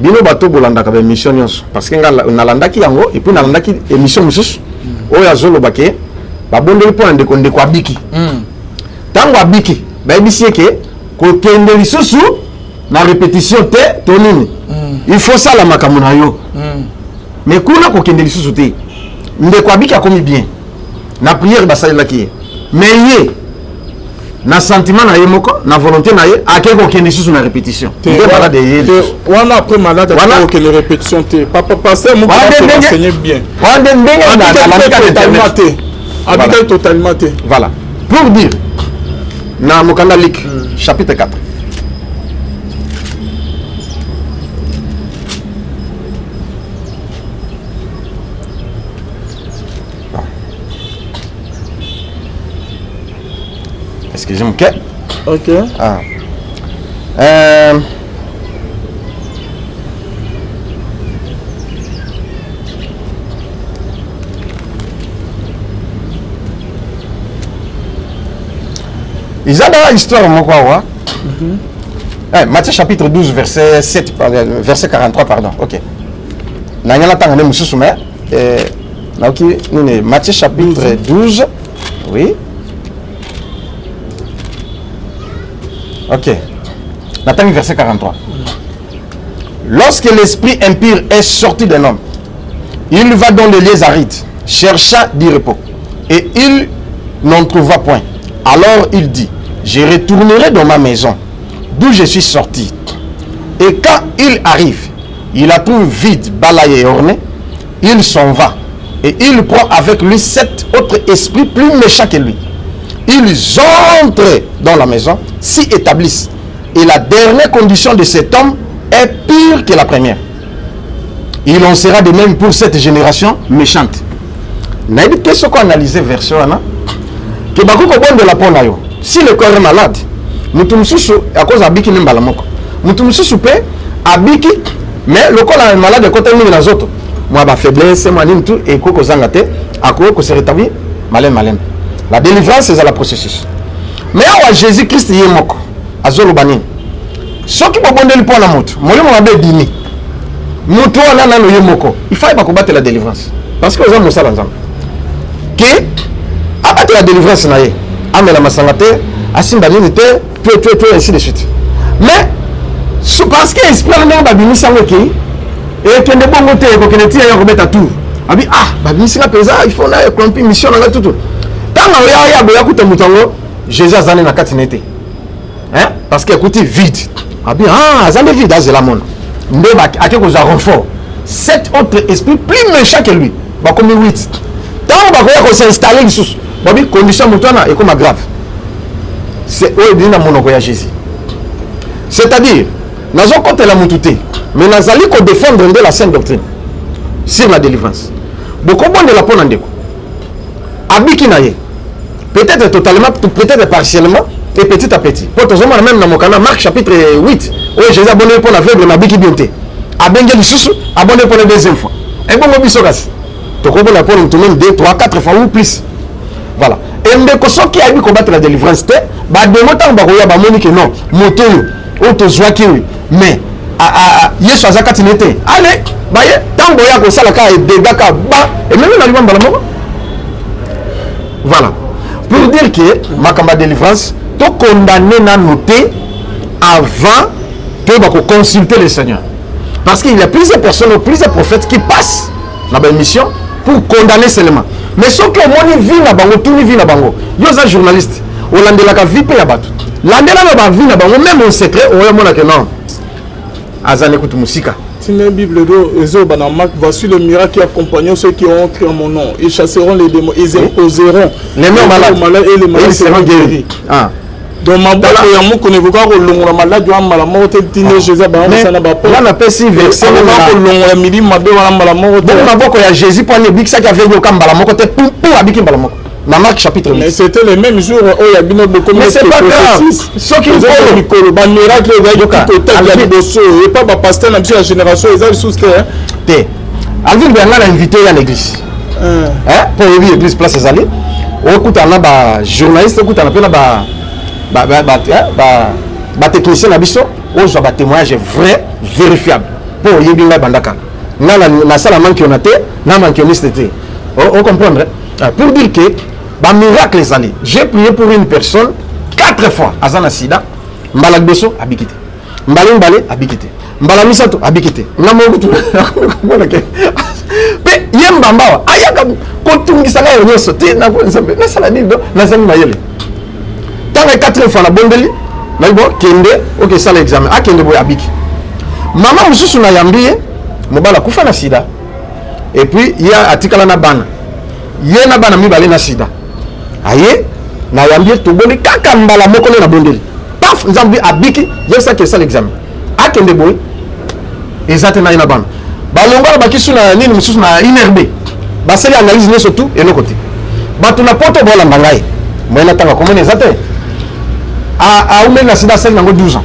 Bino bato bolanda ka émission nyonso parce que nalandaki yango et puis nalandaki émission mususu oya zolo bake babondeli po ndeko ndeko abiki tango abiki bayebisi ke ko kende lisusu na répétition te to nini il faut ça la makambo na yo mais kuna ko kende lisusu te ndeko abiki akomi bien na prière basalelaki mais ye na sentiment na yemoko na volonté na ye akeko kende susu na répétition te bala de ye wana après malade akeko kende répétition te papa passer mo ko enseigner bien wande ndenge na la totalement te voilà pour dire na mokanda lik chapitre 4 excusez-moi. OK. Ils ont dans l'histoire, moi, Matthieu chapitre 12, verset 7, verset 43, pardon. OK. Matthieu chapitre 12, oui. OK. Nathalie, verset 43. Lorsque l'esprit impur est sorti d'un homme, il va dans les lieux arides, chercha du repos, et il n'en trouva point. Alors il dit, je retournerai dans ma maison, d'où je suis sorti. Et quand il arrive, il la trouve vide, balayée et ornée, il s'en va, et il prend avec lui 7 autres esprits plus méchants que lui. Ils entrent dans la maison, s'y établissent. Et la dernière condition de cet homme est pire que la première. Il en sera de même pour cette génération méchante. Qu'est-ce qu'on analyse version que de la peau. Si le corps est malade, à cause d'abiki n'imbalamoko. Mutumsusu pe abiki, mais le corps est malade de côté de autres. Moi, ma faiblesse, moi, tout et koko zangate, à quoi que se rétablit, malin. La délivrance, c'est le processus. Mais à Jésus-Christ, il y a moko. À Zolobanin. Ce qui peut bondir le point à la moto, moi, je vais dire, moto, il faut pas combattre la délivrance. Parce que vous avez ça dans le que, abattre la délivrance, amela masangate, asimbalinite, tout, ainsi de suite. Mais, parce que l'esprit de Babini Sangoki, et que les bons côtés, que les tirs remettent à tout. Babini Sangoki, il faut une mission dans tout. Jésus a zané na katinete. Parce que écoutez vide. Zané vide à Zelamon. Ndeba akeko za renfort. 7 autres esprits plus méchants que lui. Ba comme 8. Tant ba ko s'installer sous. Babi condition mutana et comme grave. C'est eux dina monoko ya Jésus. C'est-à-dire nazo contre la mututé, mais nazali ko défendre de la sainte doctrine sur la délivrance. Beaucoup bon de la pona ndeko. Abiki naye. Peut-être totalement, peut-être partiellement, et petit à petit. Pour tout même dans mon canal, Marc chapitre 8, où Jésus a abonné pour l'aveugle, ma biki bienté. Abengé du sous, abonné pour la deuxième fois. Et bon, mon bisogas. Tu comprends la pour nous même 2, 3, 4 fois ou plus. Voilà. Et ndeko soki ayebi combattre la délivrance te, ba demo tant ba koya ba moni que non, moto o to zwaki oui, mais Yesu azakati nete. Allez, ba ye tant boya ko sala ka dégâts ka ba et même na libamba la moko. Voilà. Pour dire que makamba délivrance to condamner na noter avant que ba ko consulter le Seigneur. Parce qu'il y a plusieurs personnes, plusieurs prophètes qui passent dans la mission pour condamner seulement. Mais ce que moi vie na bango, tout vie na bango. Yo za journaliste, Hollandais la vie pe ya batu. Landela na ba vie na bango même en secret, on va mona que non. Azane écoute musique. Si la Bible dit, voici le miracle qui accompagne ceux qui ont cru en mon nom. Ils chasseront les démons, ils imposeront les malades et les malades seront guéris. Ah. Donc ma boîte ya mo connaît pas le malade doit malamo te tine Jésus ba on na ba po. Là na pesi verset na ko longola midi mabe wala malamo te. Bon maboko ya Jésus pour ne bikisa ka veyo ka malamo te pour abiki malamo. Dans Marc chapitre 8. Mais c'était les mêmes jours où il y a bien beaucoup de mais c'est pas grave. Ce qui est le ban miracle il y a tout total il y a dosso et pas ba pasteur na la génération ils ont sous terre. Té. Alvin Bernard l'a invité à l'église. Hein pour l'église place des allées. Okuta na ba journaliste okuta na pe na ba technicien na biso ozo ba témoignage vrai vérifiable pour yebinga bandaka na sala manki on a té na manki on était on comprendre pour dire que ba miracle les années j'ai prié pour une personne 4 fois azana sida mbala beso abikité mbale abikité mbala misato abikité na mobutu mona ke pe yemba mbawa ayaka ko tungisa la yoso te na ko nzambe na sala ni do na zami mayele. Quand les 4 fois la bondeli, kende, ok ça l'examen, a kende boy abiki. Maman mususu na yambiye, mobala kufa na sida. Et puis il y a atikala na bana. Ye na bana mibale na sida. Aye, na yambiye to boni kaka mbala moko na bondeli. Paf, nzambi abiki, ye ça que ça l'examen. A kende boy, ezate na bana. Balonga ba kisu na nini mususu na inerbe. Ba seli analyse ne surtout et le côté. Ba tuna poto bola mbangai. Moi natanga comment ezate. A oumé na sida sel nango 12 ans.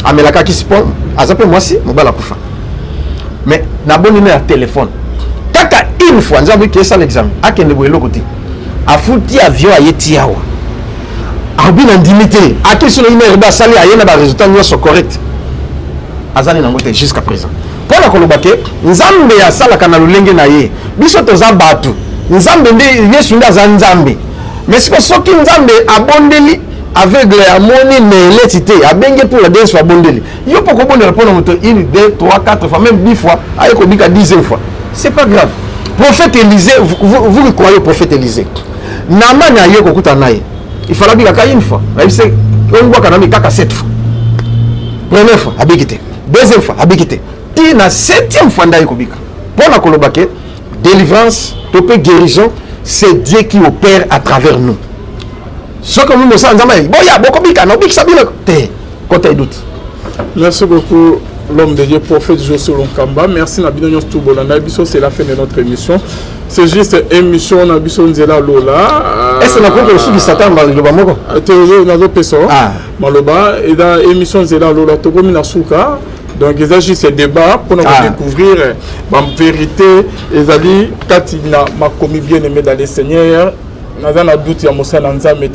A melaka ki sipon, azape moi si, mobala kufa. Mais na boni na téléphone. Kaka une fois, nzambi ki ça l'examen. A kende boye lokoti. A fouti avion a yeti yawa. A bi na ndimité. A ki sur une herbe sali a yena ba résultat nyo correct. Azali nango te jusqu'à présent. Pour la kolobake, nzambe ya sala kana lolenge na ye. Biso toza batu. Nzambe nde yesu nda za nzambe. Mais ce que soki nzambe abondeli aveugle à moni mais l'étité a bengue pour la deuxième fois bondeli. Yo poko bonne répondre moto 1 2 3 4 fois même 10 fois ayeko bika 10e fois. C'est pas grave. Prophète Élisée vous croyez au prophète Élisée. Namana ayeko kuta naye. Il fallait bika ka une fois. Là c'est on voit kana mi kaka 7 fois. Première fois abikité. Deuxième fois abikité. Ti na 7e fois ndayeko bika. Pour la kolobake délivrance, topé guérison, c'est Dieu qui opère à travers nous. Ce que nous nous sommes dit, bon, il y a beaucoup de doute. Merci beaucoup, l'homme de Dieu, prophète José Lonkamba. Merci, Nabino Toubola. C'est la fin de notre émission. C'est juste une émission, Nabiso Nzela Lola. Est-ce que nous avons reçu du Satan dans le Moko? Maloba, et dans l'émission Nzela Lola, Togomi Nasuka. Donc, il s'agit de ces débats pour nous découvrir la vérité. Et quand il m'a commis bien aimé dans les Seigneurs,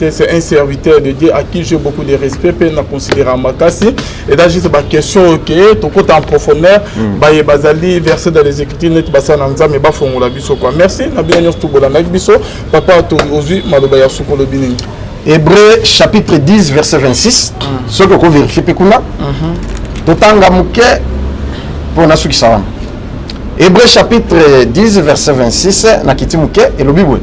c'est un serviteur de Dieu à qui j'ai beaucoup de respect, pour nous considérer ma casse. Et là, juste ma question, ok, tout côté en profondeur, Bazali, verset dans les Écritures, net basa nanza, mais bas font la biso quoi. Merci, Nabianyos Toubola, Biso, papa, aujourd'hui, Malobaya Soukolo Binin. Hébreu chapitre 10, verset 26, ce que vous vérifiez, Pekuna. Totanga muke pour nasuki sawana. Hébreu chapitre 10 verset 26 nakiti muke et le Bible.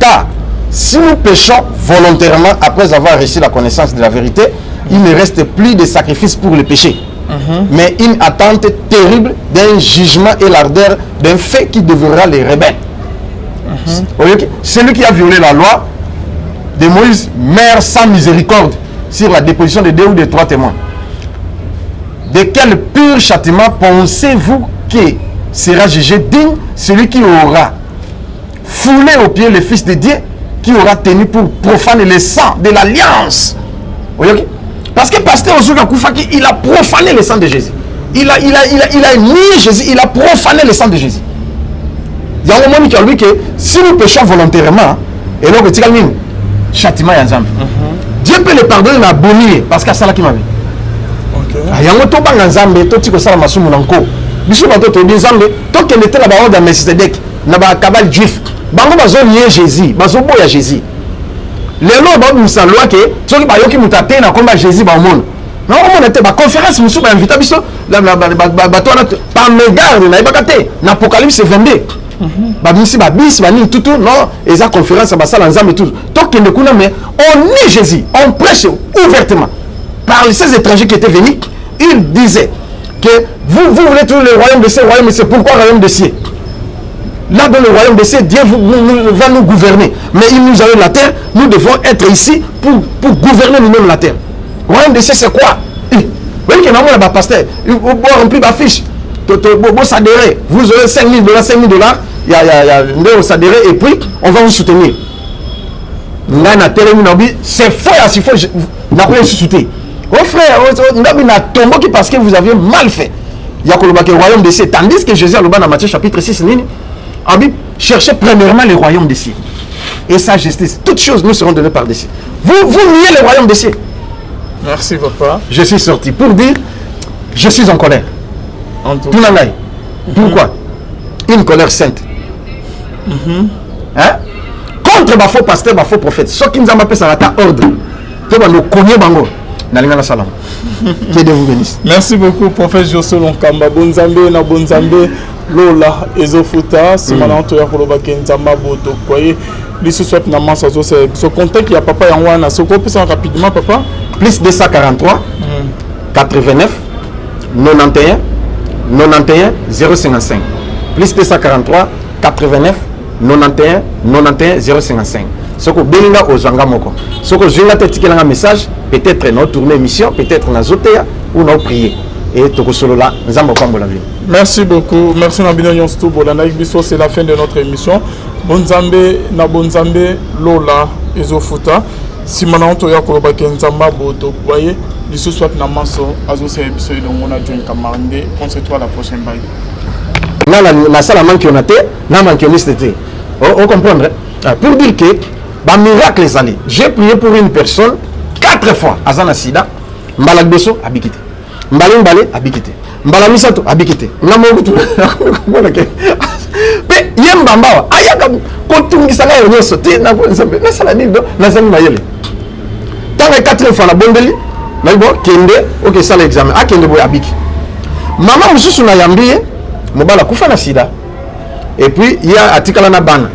Car si nous péchons volontairement après avoir reçu la connaissance de la vérité, il ne reste plus de sacrifice pour le péché. Mais une attente terrible d'un jugement et l'ardeur d'un fait qui deviendra les rebelles. Celui qui a violé la loi de Moïse meurt sans miséricorde sur la déposition de 2 ou de 3 témoins. De quel pur châtiment pensez-vous que sera jugé digne celui qui aura foulé aux pieds le Fils de Dieu, qui aura tenu pour profaner le sang de l'alliance? Parce que pasteur Ozuka Koufaki, il a profané le sang de Jésus. Il a nié Jésus, il a profané le sang de Jésus. Il y a un moment qui a dit que si nous péchons volontairement, Et donc, tu as châtiment et ensemble. Dieu peut le pardonner na boni parce que ça là qui m'a vu. Yango to banga nzambe to tiko sala masumu nanko. Biso bato to nzambe to kende te la ba ordre Melchizedek na ba cabal juif. Bango bazo nier Jésus, bazo boya Jésus. Lelo ba musa loi ke soki ba yoki mutate na komba Jésus ba monde. Na on était ba conférence musu ba invité biso la bato na par mégarde na ibakate na Apocalypse 22. Ba misi ba bis ba ni tout non eza conférence ba sala nzambe tout. To kende kuna mais on nie Jésus, on prêche ouvertement. Par ces étrangers qui étaient venus, ils disaient que vous voulez tout le royaume de cieux, royaume de cieux. Pourquoi le royaume de cieux? Là dans le royaume de cieux, Dieu va nous gouverner. Mais il nous a eu la terre, nous devons être ici pour gouverner nous-mêmes la terre. Le royaume de cieux, c'est quoi? Vous voyez qu'il y a un pasteur, il faut remplir ma fiche. Vous s'adhérer, vous aurez 5 000 $, 5 000 $, il y a s'adhérer et puis on va vous soutenir. C'est faux, il faut vous soutenir. Oh frère, on a tombé parce que vous avez mal fait. Il y a le royaume des cieux. Tandis que Jésus a dit dans Matthieu chapitre 6, a dit cherchez premièrement le royaume des cieux et sa justice. Toutes choses nous seront données par des cieux. Vous niez le royaume des cieux. Merci papa. Je suis sorti pour dire je suis en colère. Tout l'année. Pourquoi? Une colère sainte. Hein? Contre ma faux pasteur, ma faux prophète. Ce qui nous a appelé ça à ordre. Tout le monde connaît bango. Que Dieu vous bénisse. Merci beaucoup, prophète Josso Lonkamba. Bonzambe na bonzambe Lola Ezofuta. Si maintenant tu as koloba kenzamba boto koye. Lisu soit na masa zo ce contact ya papa yangwana. Ce qu'on peut ça rapidement papa. Plus 243 89 91 91 055. Plus 243 89 91 91 055. Ce que Belinga aux Zangamoko. Ce que je vais un message, peut-être notre tournée émission, peut-être dans Zotea ou dans prier. Et tout solo là, nous avons pas la vie. Merci beaucoup. Merci Nabino Yonstu Bolana. C'est la fin de notre émission. Bonzambe, na bonzambe, Lola, Ezofuta. Si maintenant tu as koloba kenzamba boto voyez, l'issue soit na maso, azo c'est épisode de mon adjoint camarade. On se retrouve à la prochaine baille. La salle manque on a été, la manque on était. On comprend. Pour dire que bah miracle les années. J'ai prié pour une personne 4 fois. Azana Sida, Mbalak Beso, Abikite. Mbalin Balé, Abikite. Mbalamisato, Abikite. Namogutu. Mais Yembamba, Ayaka, Kotungi Sala, Yosote, Nagonzambe, Nasalanido, Nazam Mayele. Tant que 4 fois la Bondeli, Malbo, Kende, ok, ça l'examen. Ah, Kende Boy Abiki. Maman Moussou na Yambiye, Mobala Koufa na Sida. Et puis, il y a Atikala na Bana.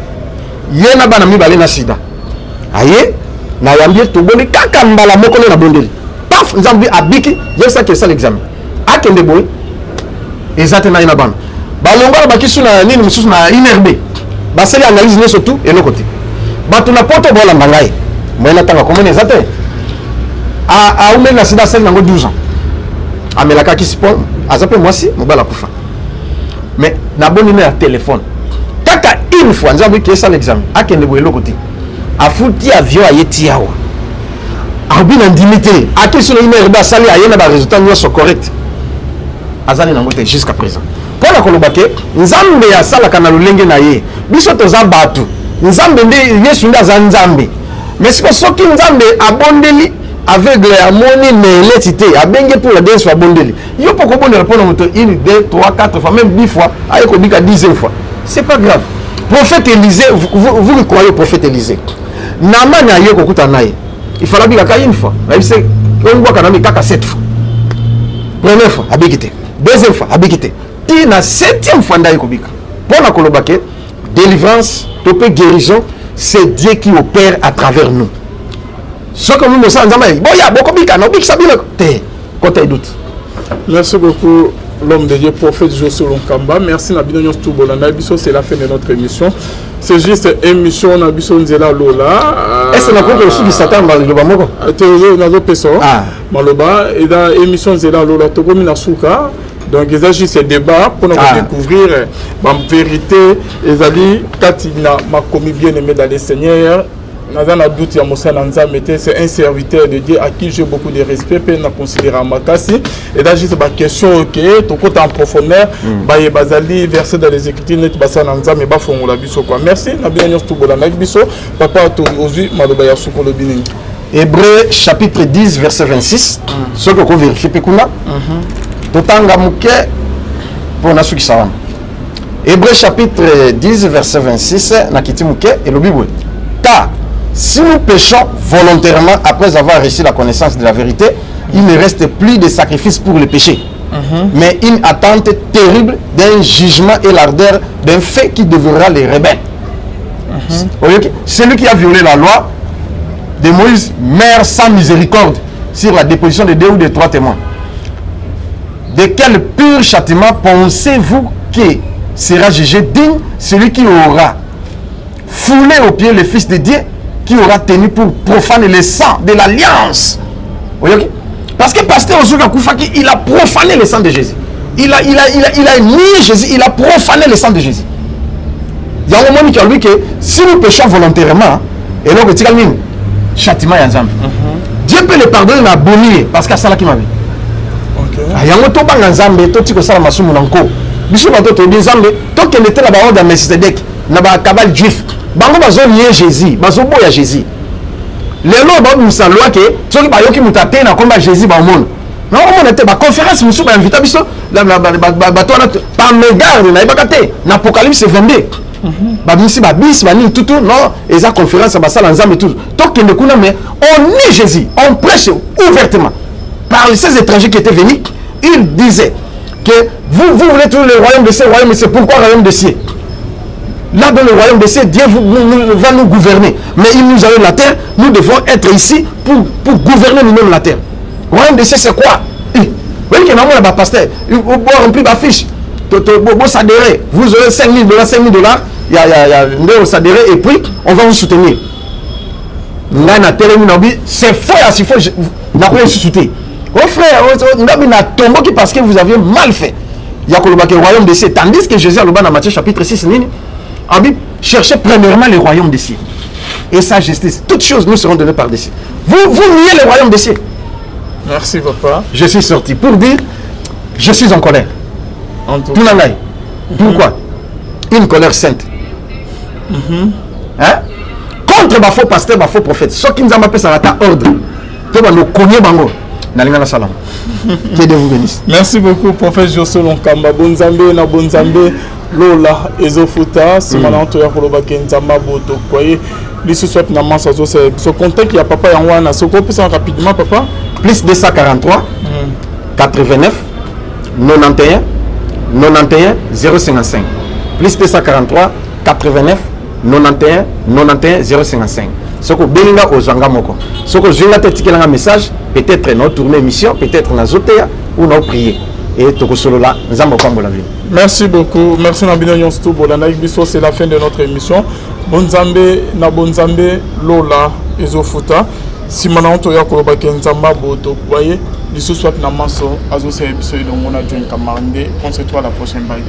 Yena bana mi balé na Sida. Aye, na yambie toboni kaka mbala moko na bondeli. Paf, nzambi abiki, yesa que ça l'examen. Akende boy. Ezate na ina bana. Balonga ba kisu na nini mususu na inerbe. Ba seli analyse ne surtout et le côté. Ba tuna poto bola mbangai. Mwena tanga comment ezate. A ume na Sida sel nango 12 ans. Amela ka kisipon, azape mwasi mobala kufa. Mais na boni na téléphone. Kaka une fois, nous avons vu que ça l'examen. À quel niveau est le côté? A foutu avion à Yetiawa. A bien en dignité. À qui sur une herbe à saler à y'en a des résultats nous sont corrects. Azani n'a pas jusqu'à présent. Pour la colobake, Nzambe ya sala kana lulenge na ye. Biso toza batu. Nzambe nde yesu nda za Nzambe. Mais si soki Nzambe abondeli aveugle à moni meletité a bengue pour la deuxième fois bondeli. Yo poko bonne répondre moto 1 2 3 4 fois même 10 fois, ayo ko bika 10e fois. C'est pas grave. Prophète Élisée, vous croyez au prophète Élisée. Namana yoko kutanaye. Il fallait bien qu'il y ait une fois. Il sait on voit qu'on a mis 7 fois. Première fois, abikité. Deuxième fois, abikité. Ti na 7e fois ndaye kobika. Pour la kolobake, délivrance, topé guérison, c'est Dieu qui opère à travers nous. Ce que nous nous sommes dit, bon ya boko bika, no bik sabile té. Quand tu doute. Merci beaucoup. L'homme de Dieu, prophète Josso Lonkamba. Merci Nabino Yonstu Bolana. C'est la fin de notre émission. C'est juste une émission Nabiso Nzela Lola. Est-ce que nous avons reçu du Satan dans le Moko? Maloba. Et dans l'émission Nzela Lola, Togomi Nasuka. Donc, il s'agit de ces débats pour nous découvrir la vérité. Et Zali, Katina m'a commis bien aimé dans les Seigneurs. Nazana doute ya Moussana Nzamete, c'est un serviteur de Dieu à qui j'ai beaucoup de respect, puis na considérer Makassi. Et là, juste ma question, ok, ton côté en profondeur, bah, bazali versé dans les Écritures, net Bassana Nzamete, bah, font la biso quoi. Merci, na bien tout bola na biso, papa to ozu malobaya sukolo bini. Hébreux chapitre 10 verset 26. Ce que vous vérifiez pekuna. Totanga muke pour na suki sawana. Hébreux chapitre 10 verset 26 na kiti muke et le Bible. Car si nous péchons volontairement après avoir reçu la connaissance de la vérité, il ne reste plus de sacrifice pour le péché, mais une attente terrible d'un jugement et l'ardeur d'un fait qui deviendra les rebelles. Celui qui a violé la loi de Moïse meurt sans miséricorde sur la déposition de 2 ou de 3 témoins. De quel pur châtiment pensez-vous que sera jugé digne celui qui aura foulé aux pieds le Fils de Dieu, qui aura tenu pour profaner le sang de l'alliance? Parce que pasteur Ozuka Koufaki, il a profané le sang de Jésus. Il a nié Jésus, il a profané le sang de Jésus. Il y a un moment qui a dit que si nous péchons volontairement, et donc le châtiment est ensemble. Dieu peut le pardonner na bonnie parce que ça là qui m'a dit. Il y a un autre bang ensemble, tout ce que ça m'a soumis encore. Bishop a tout dit ensemble, tant qu'il était là-bas dans Melchizedek, na ba cabal juif, bango bazo nier Jésus, bazo boya Jésus. Les lois ba musa loi que ceux qui ba yoki mutate na komba Jésus ba monde. Non, on était ba conférence musu ba invité biso la ba toi par mégarde na ibakate na Apocalypse 22. Ba misi ba bis ba ni tout non, et ça conférence ba ça ensemble tout. Tant qu'il ne connaît mais on nie Jésus, on prêche ouvertement. Par ces étrangers qui étaient venus, ils disaient que vous voulez tout le royaume de ces royaumes, mais c'est pourquoi le royaume de cieux? Là dans le royaume de cieux, Dieu va nous gouverner. Mais il nous a donné la terre, nous devons être ici pour gouverner nous-mêmes la terre. Le royaume de cieux, c'est quoi? Vous voyez qu'il y a un pasteur, il faut remplir ma fiche, vous s'adhérer, vous aurez $5 000, $5 000, il y a un s'adhérer et puis on va vous soutenir. C'est faux, c'est faux, on n'a pas soutenir. Oh frère, on a tombé parce que vous aviez mal fait. Il y a le royaume des cieux. Tandis que Jésus a dit dans Matthieu chapitre 6, a dit cherchez premièrement le royaume des cieux et sa justice. Toutes choses nous seront données par des cieux. Vous niez le royaume des cieux. Merci papa. Je suis sorti pour dire je suis en colère. Pourquoi? Une colère sainte. Hein? Contre ma faux pasteur, ma faux prophète. Ce qui nous a appelé ça va ordre. Tu vas nous cogner bango. Que Dieu vous bénisse. Merci beaucoup, prophète Josso Lonkamba. Bonzambe na bonzambe Lola Ezofuta. Si maintenant tu as koloba kenzamba boto koye. L'ici soit na mansa zo c'est ce contact il y a papa yanwana. Ce qu'on peut ça rapidement papa. Plus 243 89 91 91 055. Plus 243 89 91 91 055. Ce que Belinga aux Zangamoko. Ce que je vais un message, peut-être notre tournée émission, peut-être dans Zotea ou dans prier. Et tout solo là, nous avons la vie. Merci beaucoup. Merci Nabino Yonstou Bolana. C'est la fin de notre émission. Bonzambe, na bonzambe, Lola, Ezofuta. Si maintenant tu as koloba kenzamba boto, voyez, l'issue soit na manso, azo c'est épisode de mon adjoint camarade. On se retrouve à la prochaine bague.